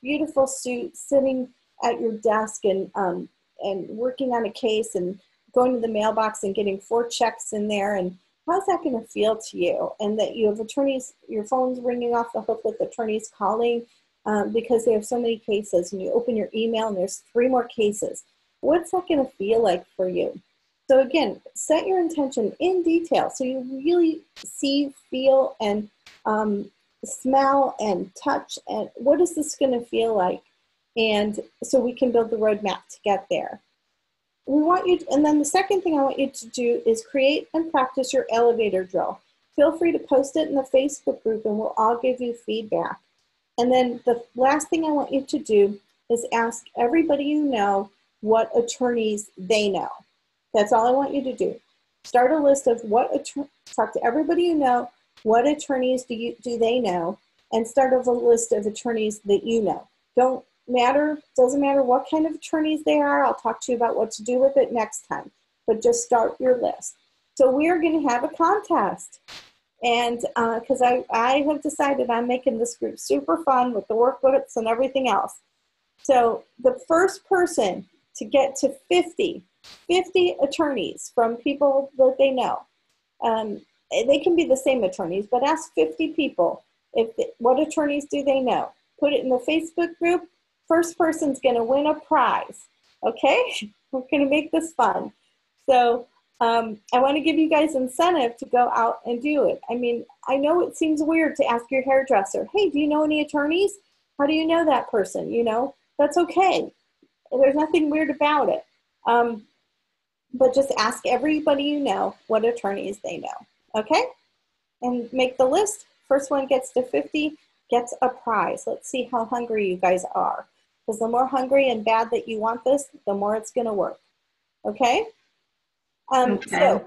beautiful suit, sitting at your desk and working on a case and going to the mailbox and getting 4 checks in there? And how's that going to feel to you? And that you have attorneys, your phone's ringing off the hook with attorneys calling because they have so many cases, and you open your email and there's 3 more cases. What's that going to feel like for you? So again, set your intention in detail so you really see, feel, and smell and touch, and what is this going to feel like? And so we can build the roadmap to get there. We want you to, and then the second thing I want you to do is create and practice your elevator drill. Feel free to post it in the Facebook group and we'll all give you feedback. And then the last thing I want you to do is ask everybody you know what attorneys they know. That's all I want you to do. Start a list of talk to everybody you know, what attorneys do they know, and start a list of attorneys that you know. Doesn't matter what kind of attorneys they are. I'll talk to you about what to do with it next time, but just start your list. So we are going to have a contest. And because I have decided I'm making this group super fun with the workbooks and everything else. So the first person to get to 50 attorneys from people that they know. They can be the same attorneys, but ask 50 people what attorneys do they know. Put it in the Facebook group. First person's going to win a prize. Okay? We're going to make this fun. So I want to give you guys incentive to go out and do it. I mean, I know it seems weird to ask your hairdresser, hey, do you know any attorneys? How do you know that person? You know, that's okay. There's nothing weird about it. But just ask everybody you know what attorneys they know. Okay? And make the list. First one gets to 50 gets a prize. Let's see how hungry you guys are. Because the more hungry and bad that you want this, the more it's going to work. Okay? So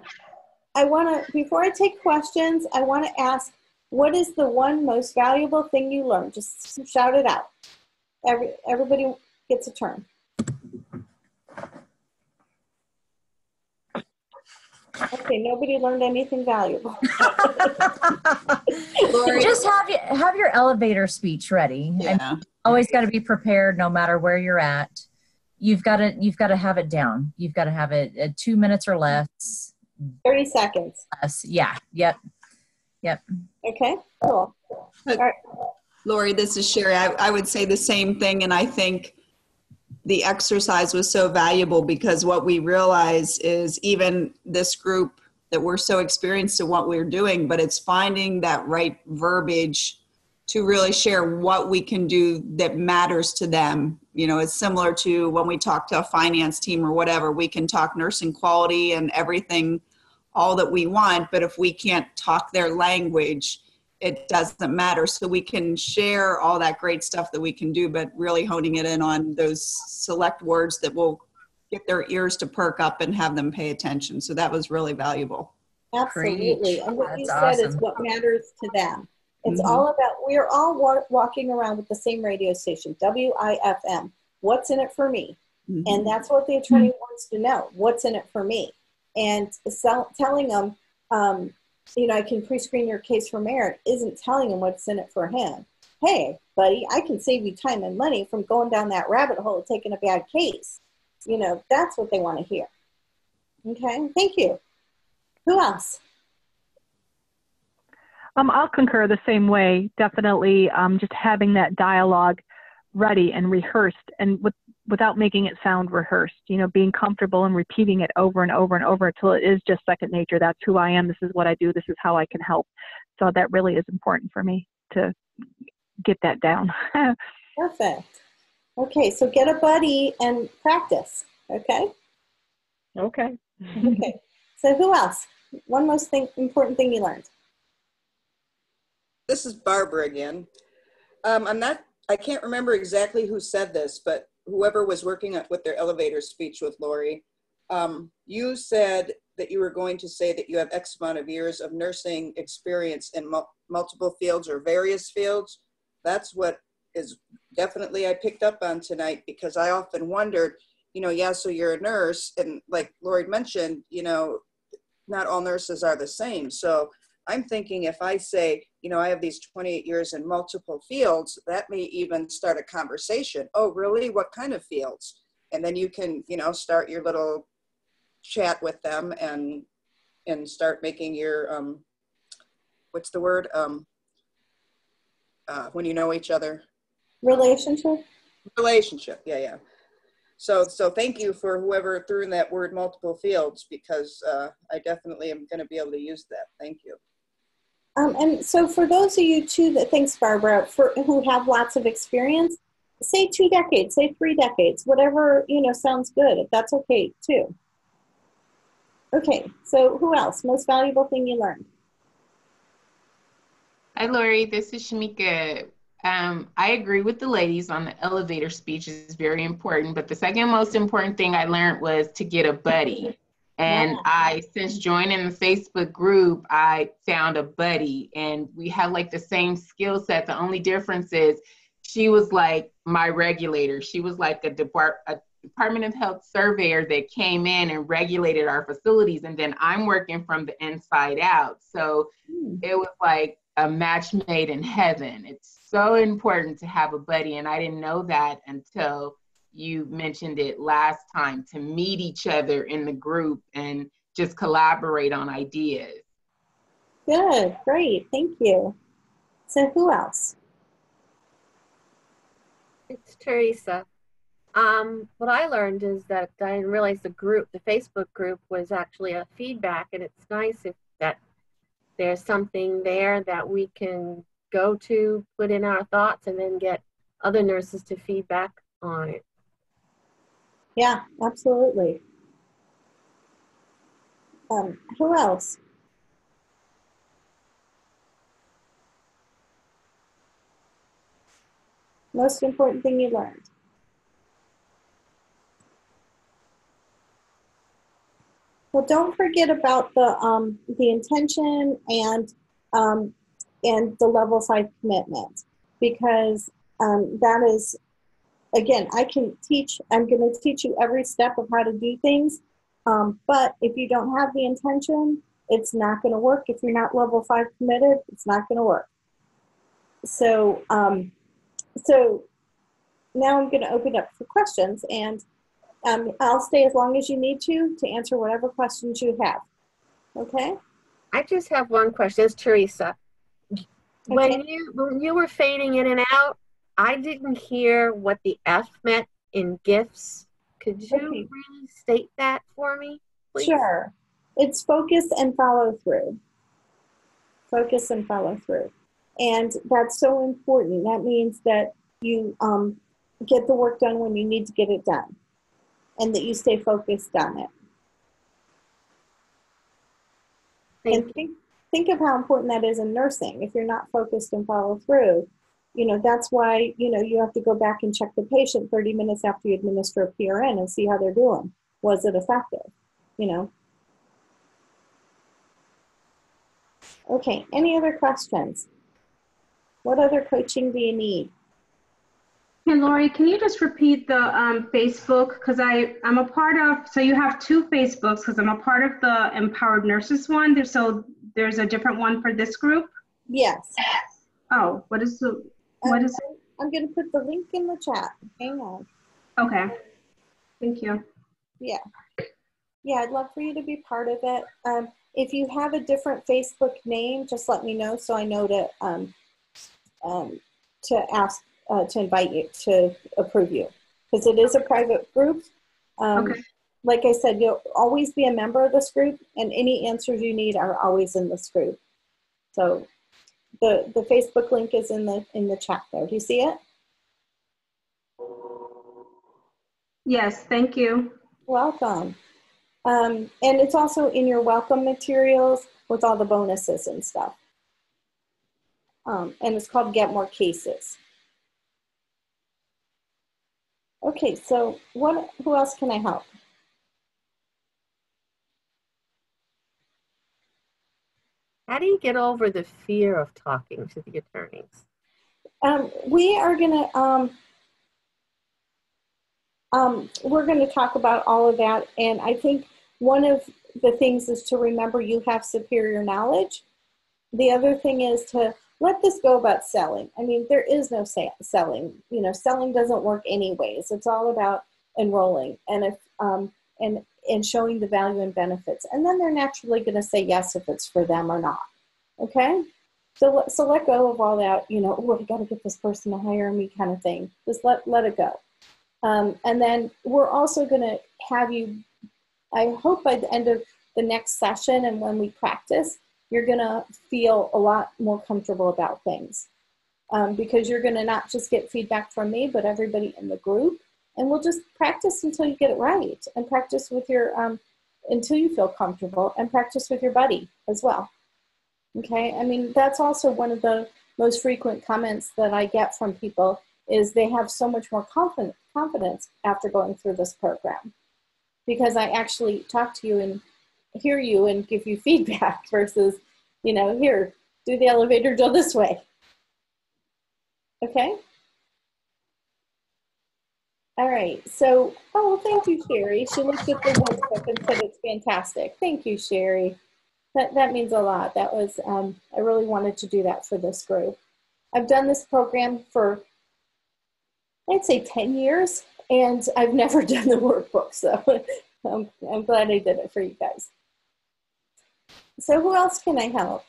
I want to, before I take questions, I want to ask, what is the one most valuable thing you learned? Just shout it out. Everybody gets a turn. Okay, nobody learned anything valuable. Lori, just have your elevator speech ready. Yeah. I mean, always got to be prepared, no matter where you're at. You've got to have it down. You've got to have it 2 minutes or less. 30 seconds. Less. Yeah. Yep. Okay. Cool. All right. Lori, this is Sherry. I would say the same thing, and I think the exercise was so valuable because what we realize is even this group that we're so experienced in what we're doing, but it's finding that right verbiage to really share what we can do that matters to them. You know, it's similar to when we talk to a finance team or whatever, we can talk nursing quality and everything, all that we want, but if we can't talk their language, it doesn't matter. So we can share all that great stuff that we can do, but really honing it in on those select words that will get their ears to perk up and have them pay attention. So that was really valuable. Absolutely. Preach. And what That's you said is awesome. what matters to them. It's Mhm. all about, we're all walking around with the same radio station, WIFM. What's in it for me? Mhm. And that's what the attorney wants to know. What's in it for me? And telling them, you know, I can pre-screen your case for merit isn't telling him what's in it for him. Hey, buddy, I can save you time and money from going down that rabbit hole of taking a bad case. You know, that's what they want to hear. Okay, thank you. Who else? I'll concur the same way. Definitely, just having that dialogue ready and rehearsed, and without making it sound rehearsed. You know, being comfortable and repeating it over and over and over until it is just second nature. That's who I am. This is what I do. This is how I can help. So that really is important for me to get that down. Perfect. Okay, so get a buddy and practice. Okay. Okay. Okay. So who else? One most important thing you learned. This is Barbara again. I can't remember exactly who said this, but whoever was working with their elevator speech with Lori, you said that you were going to say that you have X amount of years of nursing experience in multiple fields or various fields. That's what is definitely I picked up on tonight, because I often wondered, you know, yeah, so you're a nurse, and like Lori mentioned, you know, not all nurses are the same. So I'm thinking if I say, you know, I have these 28 years in multiple fields, that may even start a conversation. Oh, really? What kind of fields? And then you can, you know, start your little chat with them and start making your, what's the word? When you know each other. Relationship? Relationship, yeah. So thank you for whoever threw in that word multiple fields, because I definitely am going to be able to use that. Thank you. And so for those of you too, thanks Barbara, who have lots of experience, say 2 decades, say 3 decades, whatever, you know, sounds good. If that's okay too. Okay, so who else? Most valuable thing you learned? Hi, Lori. This is Shamika. I agree with the ladies on the elevator speech is very important, but the second most important thing I learned was to get a buddy. And since joining the Facebook group, I found a buddy, and we have like the same skill set. The only difference is she was like my regulator. She was like a Department of Health surveyor that came in and regulated our facilities. And then I'm working from the inside out. So it was like a match made in heaven. It's so important to have a buddy. And I didn't know that until you mentioned it last time, to meet each other in the group and just collaborate on ideas. Good, great, thank you. So who else? It's Teresa. What I learned is that I didn't realize the Facebook group was actually a feedback, and it's nice if that there's something there that we can go to, put in our thoughts, and then get other nurses to feedback on it. Yeah, absolutely. Who else? Most important thing you learned? Well, don't forget about the intention and the level 5 commitment, because that is, again, I'm going to teach you every step of how to do things, but if you don't have the intention, it's not going to work. If you're not level 5 committed, it's not going to work. So, so now I'm going to open up for questions, and I'll stay as long as you need to answer whatever questions you have. Okay? I just have one question. It's Teresa. Okay. When you were fading in and out, I didn't hear what the F meant in gifts. Could you really state that for me, please? Sure. It's focus and follow through. Focus and follow through. And that's so important. That means that you get the work done when you need to get it done, and that you stay focused on it. And think of how important that is in nursing. If you're not focused and follow through, that's why, you have to go back and check the patient 30 minutes after you administer a PRN and see how they're doing. Was it effective? Okay, any other questions? What other coaching do you need? Hey, Lori, can you just repeat the Facebook? Because I'm a part of, so you have two Facebooks, because I'm a part of the Empowered Nurses one. So there's a different one for this group? Yes. Oh, what is it? I'm going to put the link in the chat. Hang on. Okay. Thank you. Yeah. Yeah, I'd love for you to be part of it. If you have a different Facebook name, just let me know so I know to ask to invite you, to approve you, because it is a private group. Okay. Like I said, you'll always be a member of this group, and any answers you need are always in this group. So the Facebook link is in the chat there. Do you see it? Yes, thank you. Welcome. And it's also in your welcome materials with all the bonuses and stuff. And it's called Get More Cases. Okay, so who else can I help? How do you get over the fear of talking to the attorneys? We are gonna we're going to talk about all of that, and I think one of the things is to remember you have superior knowledge. The other thing is to let this go about selling. I mean, there is no selling. Selling doesn't work anyways. It's all about enrolling and and showing the value and benefits, and then they're naturally going to say yes if it's for them or not. Okay, so let go of all that. Oh, I got to get this person to hire me kind of thing. Just let it go. And then we're also going to have you, I hope by the end of the next session and when we practice, you're going to feel a lot more comfortable about things, because you're going to not just get feedback from me, but everybody in the group. And we'll just practice until you get it right, and practice with your, until you feel comfortable, and practice with your buddy as well. Okay. I mean, that's also one of the most frequent comments that I get from people is they have so much more confidence after going through this program, because I actually talk to you and hear you and give you feedback versus, here, do the elevator go this way. Okay. All right. So, thank you, Sherry. She looked at the workbook and said it's fantastic. Thank you, Sherry. That means a lot. That was, I really wanted to do that for this group. I've done this program for, I'd say 10 years, and I've never done the workbook, so I'm glad I did it for you guys. So who else can I help?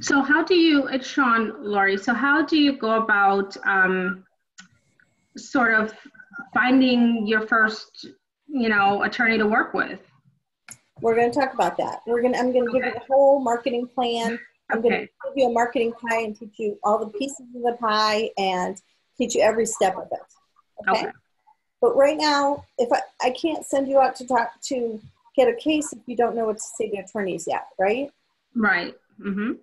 So how do you, it's Sean, Lori, so how do you go about sort of finding your first, attorney to work with? We're going to talk about that. I'm going to give you the whole marketing plan. I'm going to give you a marketing pie and teach you all the pieces of the pie and teach you every step of it. Okay? But right now, if I can't send you out to get a case if you don't know what to say to attorneys yet, right? Right. Mm-hmm.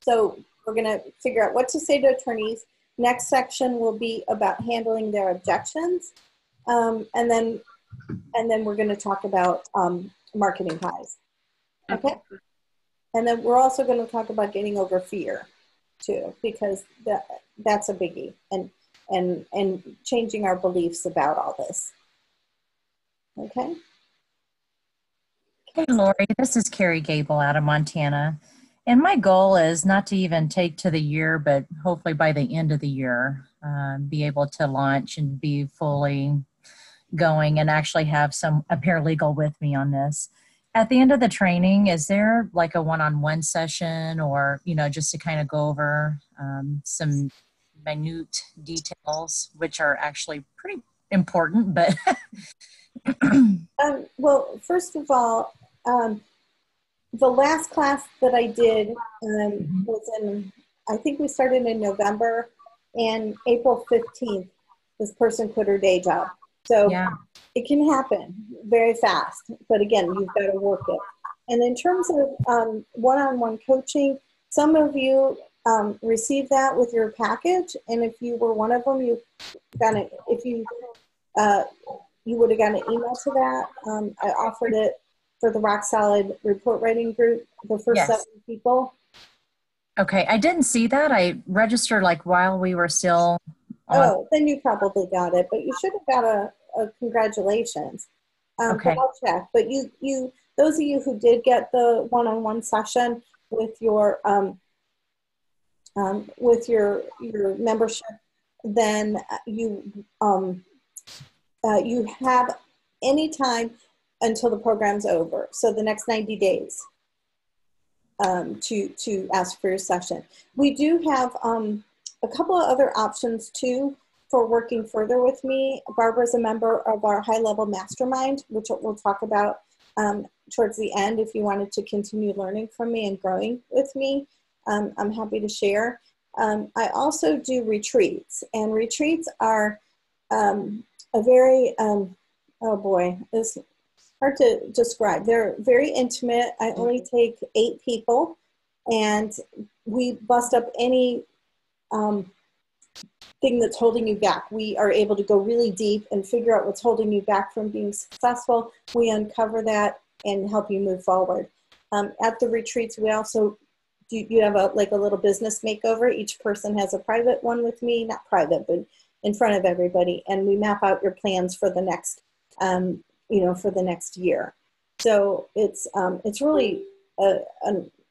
So we're going to figure out what to say to attorneys. Next section will be about handling their objections. And then we're going to talk about marketing pies. Okay? And then we're also going to talk about getting over fear too, because that's a biggie, and changing our beliefs about all this. Okay? Hey, Lori, this is Carrie Gable out of Montana. And my goal is not to even take to the year, but hopefully by the end of the year, be able to launch and be fully going and actually have a paralegal with me on this. At the end of the training, is there like a one-on-one session or, just to kind of go over some minute details, which are actually pretty important, but. Well, first of all, the last class that I did was in, I think we started in November, and April 15th, this person quit her day job. So Yeah. it can happen very fast, but again, you've got to work it. And in terms of one-on-one coaching, some of you received that with your package, and if you were one of them, you got it. If you would have gotten an email to that. I offered it for the Rock Solid report writing group, the first 7 people. Okay, I didn't see that. I registered like while we were still on. Oh, then you probably got it, but you should have got a congratulations. Okay. But I'll check. But you, those of you who did get the one-on-one session with your membership, then you have any time until the program's over. So the next 90 days to ask for your session. We do have a couple of other options too for working further with me. Barbara's a member of our high-level mastermind, which we'll talk about towards the end if you wanted to continue learning from me and growing with me. I'm happy to share. I also do retreats, and retreats are a very, oh boy, it's hard to describe. They're very intimate. I only take 8 people, and we bust up any thing that's holding you back. We are able to go really deep and figure out what's holding you back from being successful. We uncover that and help you move forward. At the retreats, we also you have a little business makeover. Each person has a private one with me, not private, but in front of everybody, and we map out your plans for the next, for the next year. So it's really a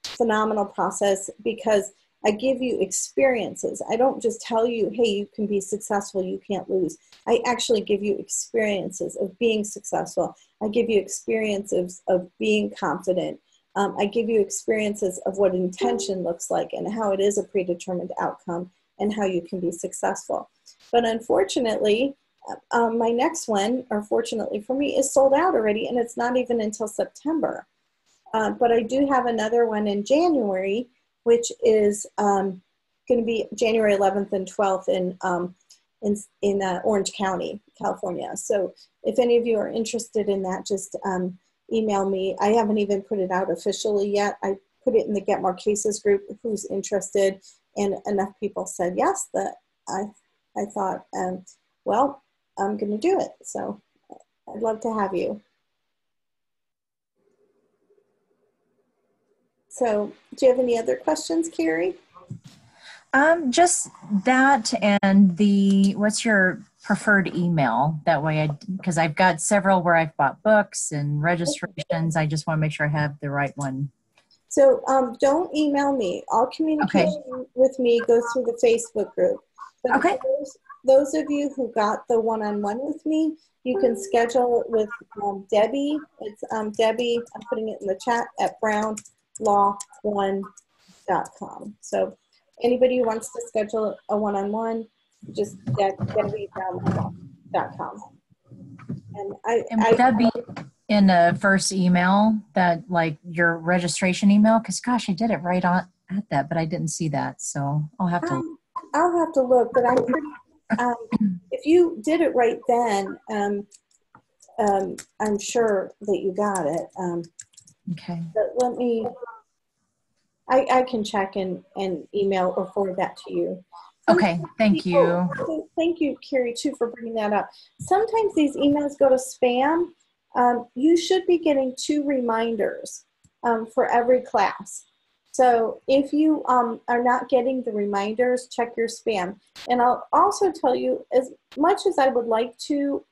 phenomenal process because I give you experiences. I don't just tell you, hey, you can be successful, you can't lose. I actually give you experiences of being successful. I give you experiences of being confident. I give you experiences of what intention looks like and how it is a predetermined outcome and how you can be successful. But unfortunately, my next one, or fortunately for me, is sold out already, and it's not even until September. But I do have another one in January, which is going to be January 11th and 12th in Orange County, California. So if any of you are interested in that, just email me. I haven't even put it out officially yet. I put it in the Get More Cases group, who's interested, and enough people said yes that I thought, well, I'm going to do it. So I'd love to have you. So do you have any other questions, Carrie? Just that and what's your preferred email? That way because I've got several where I've bought books and registrations. I just want to make sure I have the right one. So don't email me. All communication with me goes through the Facebook group. But for those of you who got the one-on-one with me, you can schedule it with Debbie. It's Debbie, I'm putting it in the chat, at brownlaw1.com. So anybody who wants to schedule a one-on-one, just debbie.brownlaw.com. And would that be in the first email, that like your registration email? Because gosh, I did it right on at that, but I didn't see that. So I'll have to look, but I'm pretty, if you did it right then, I'm sure that you got it. Okay. But let me, I can check and email or forward that to you. Okay, thank you. Thank you, Carrie, too, for bringing that up. Sometimes these emails go to spam. You should be getting 2 reminders for every class. So if you are not getting the reminders, check your spam. And I'll also tell you, as much as I would like to,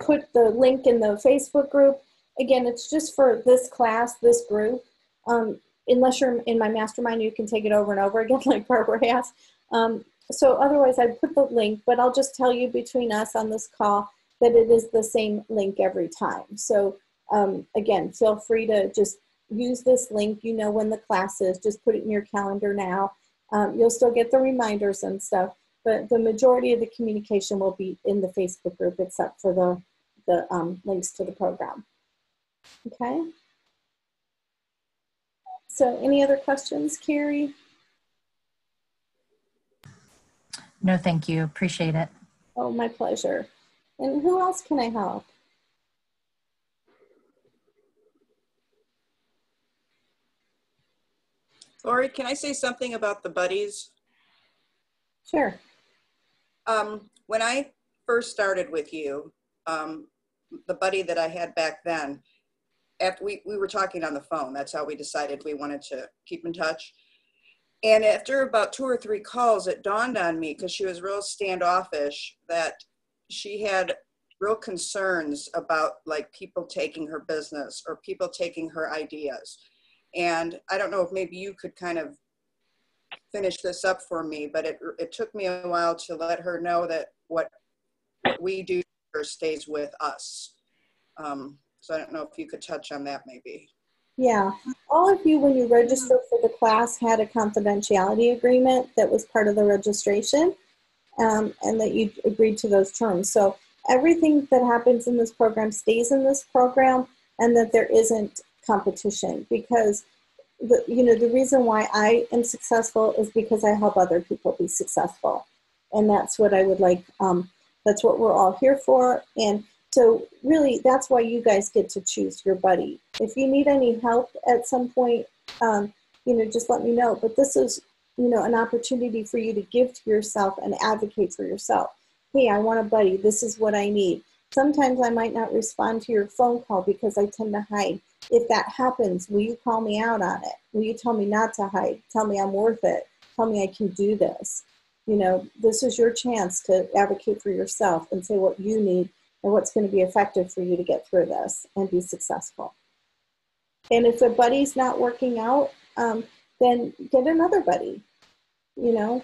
put the link in the Facebook group, again, it's just for this class, this group. Unless you're in my mastermind, you can take it over and over again like Barbara has. So otherwise, I put the link, but I'll just tell you between us on this call that it is the same link every time. So again, feel free to just use this link. You know when the class is, just put it in your calendar now. You'll still get the reminders and stuff, but the majority of the communication will be in the Facebook group except for the links to the program. Okay. So any other questions, Carrie? No, thank you. Appreciate it. Oh, my pleasure. And who else can I help? Lori, can I say something about the buddies? Sure. When I first started with you, the buddy that I had back then, after we were talking on the phone, that's how we decided we wanted to keep in touch. And after about 2 or 3 calls, it dawned on me, because she was real standoffish, that she had real concerns about like people taking her business or people taking her ideas. And I don't know if maybe you could kind of finish this up for me, but it took me a while to let her know that what we do stays with us. So I don't know if you could touch on that maybe. Yeah, all of you, when you registered for the class, had a confidentiality agreement that was part of the registration, and that you agreed to those terms. So everything that happens in this program stays in this program, and that there isn't competition, because the reason why I am successful is because I help other people be successful. And that's what I would like, that's what we're all here for. And so really, that's why you guys get to choose your buddy. If you need any help at some point, just let me know. But this is, an opportunity for you to give to yourself and advocate for yourself. Hey, I want a buddy. This is what I need. Sometimes I might not respond to your phone call because I tend to hide. If that happens, will you call me out on it? Will you tell me not to hide? Tell me I'm worth it. Tell me I can do this. This is your chance to advocate for yourself and say what you need and what's going to be effective for you to get through this and be successful. And if a buddy's not working out, then get another buddy, And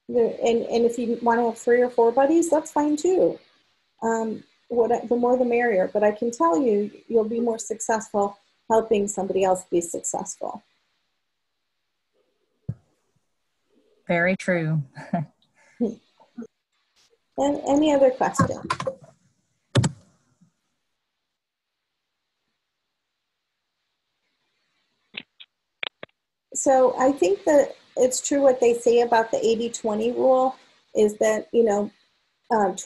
if you want to have 3 or 4 buddies, that's fine too. The more the merrier. But I can tell you, you'll be more successful helping somebody else be successful. Very true. And any other questions? So I think that it's true what they say about the 80-20 rule is that,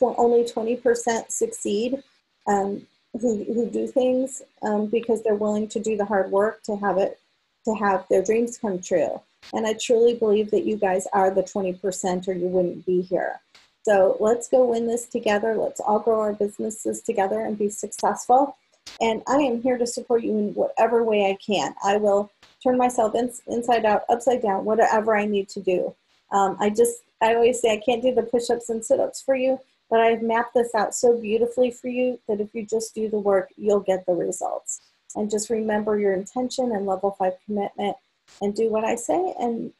only 20% succeed who do things because they're willing to do the hard work to have their dreams come true. And I truly believe that you guys are the 20% or you wouldn't be here. So let's go win this together. Let's all grow our businesses together and be successful. And I am here to support you in whatever way I can. I will turn myself inside out, upside down, whatever I need to do. I always say I can't do the push-ups and sit-ups for you, but I've mapped this out so beautifully for you that if you just do the work, you'll get the results. And just remember your intention and level 5 commitment and do what I say, and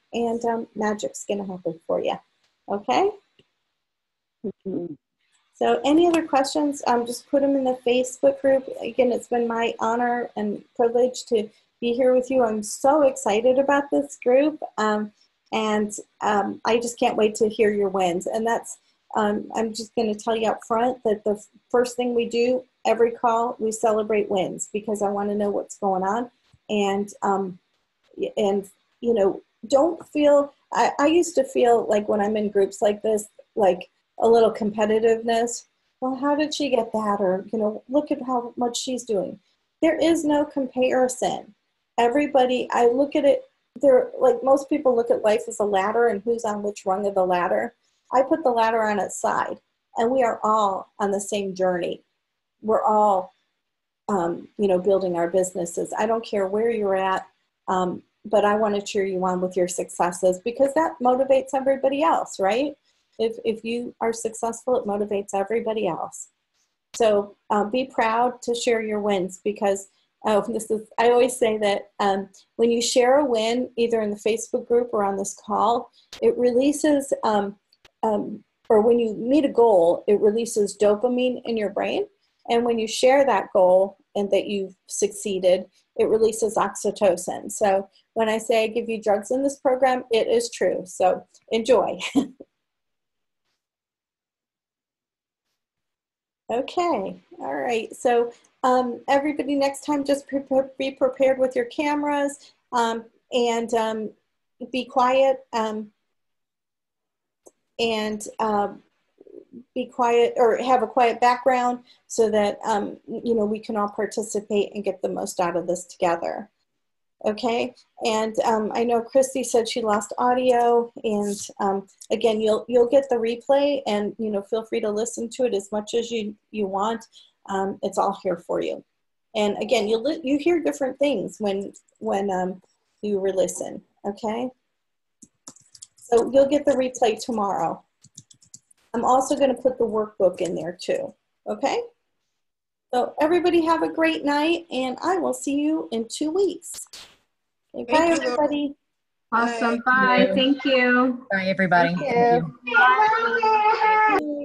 magic's gonna happen for you, okay? So any other questions, just put them in the Facebook group. Again, it's been my honor and privilege to be here with you. I'm so excited about this group. I just can't wait to hear your wins. And that's, I'm just going to tell you up front that the first thing we do, every call, we celebrate wins because I want to know what's going on. And don't feel, I used to feel like when I'm in groups like this, like a little competitiveness. Well, how did she get that? Or, look at how much she's doing. There is no comparison. Everybody, I look at it, like most people look at life as a ladder and who's on which rung of the ladder. I put the ladder on its side, and we are all on the same journey. We're all, building our businesses. I don't care where you're at, but I want to cheer you on with your successes because that motivates everybody else, right? If you are successful, it motivates everybody else. So be proud to share your wins because I always say that when you share a win, either in the Facebook group or on this call, it releases, or when you meet a goal, it releases dopamine in your brain. And when you share that goal and that you've succeeded, it releases oxytocin. So when I say I give you drugs in this program, it is true. So enjoy. Okay, all right. So everybody next time just be prepared with your cameras and be quiet and be quiet or have a quiet background so that, you know, we can all participate and get the most out of this together. Okay, and I know Christy said she lost audio, and again, you'll get the replay, and you know, feel free to listen to it as much as you want. It's all here for you, and again, you hear different things when you re-listen. Okay, so you'll get the replay tomorrow. I'm also going to put the workbook in there too. Okay, so everybody have a great night, and I will see you in 2 weeks. Okay, bye, everybody. Awesome. Bye. Thank you. Bye, everybody. Thank you. Bye. Bye.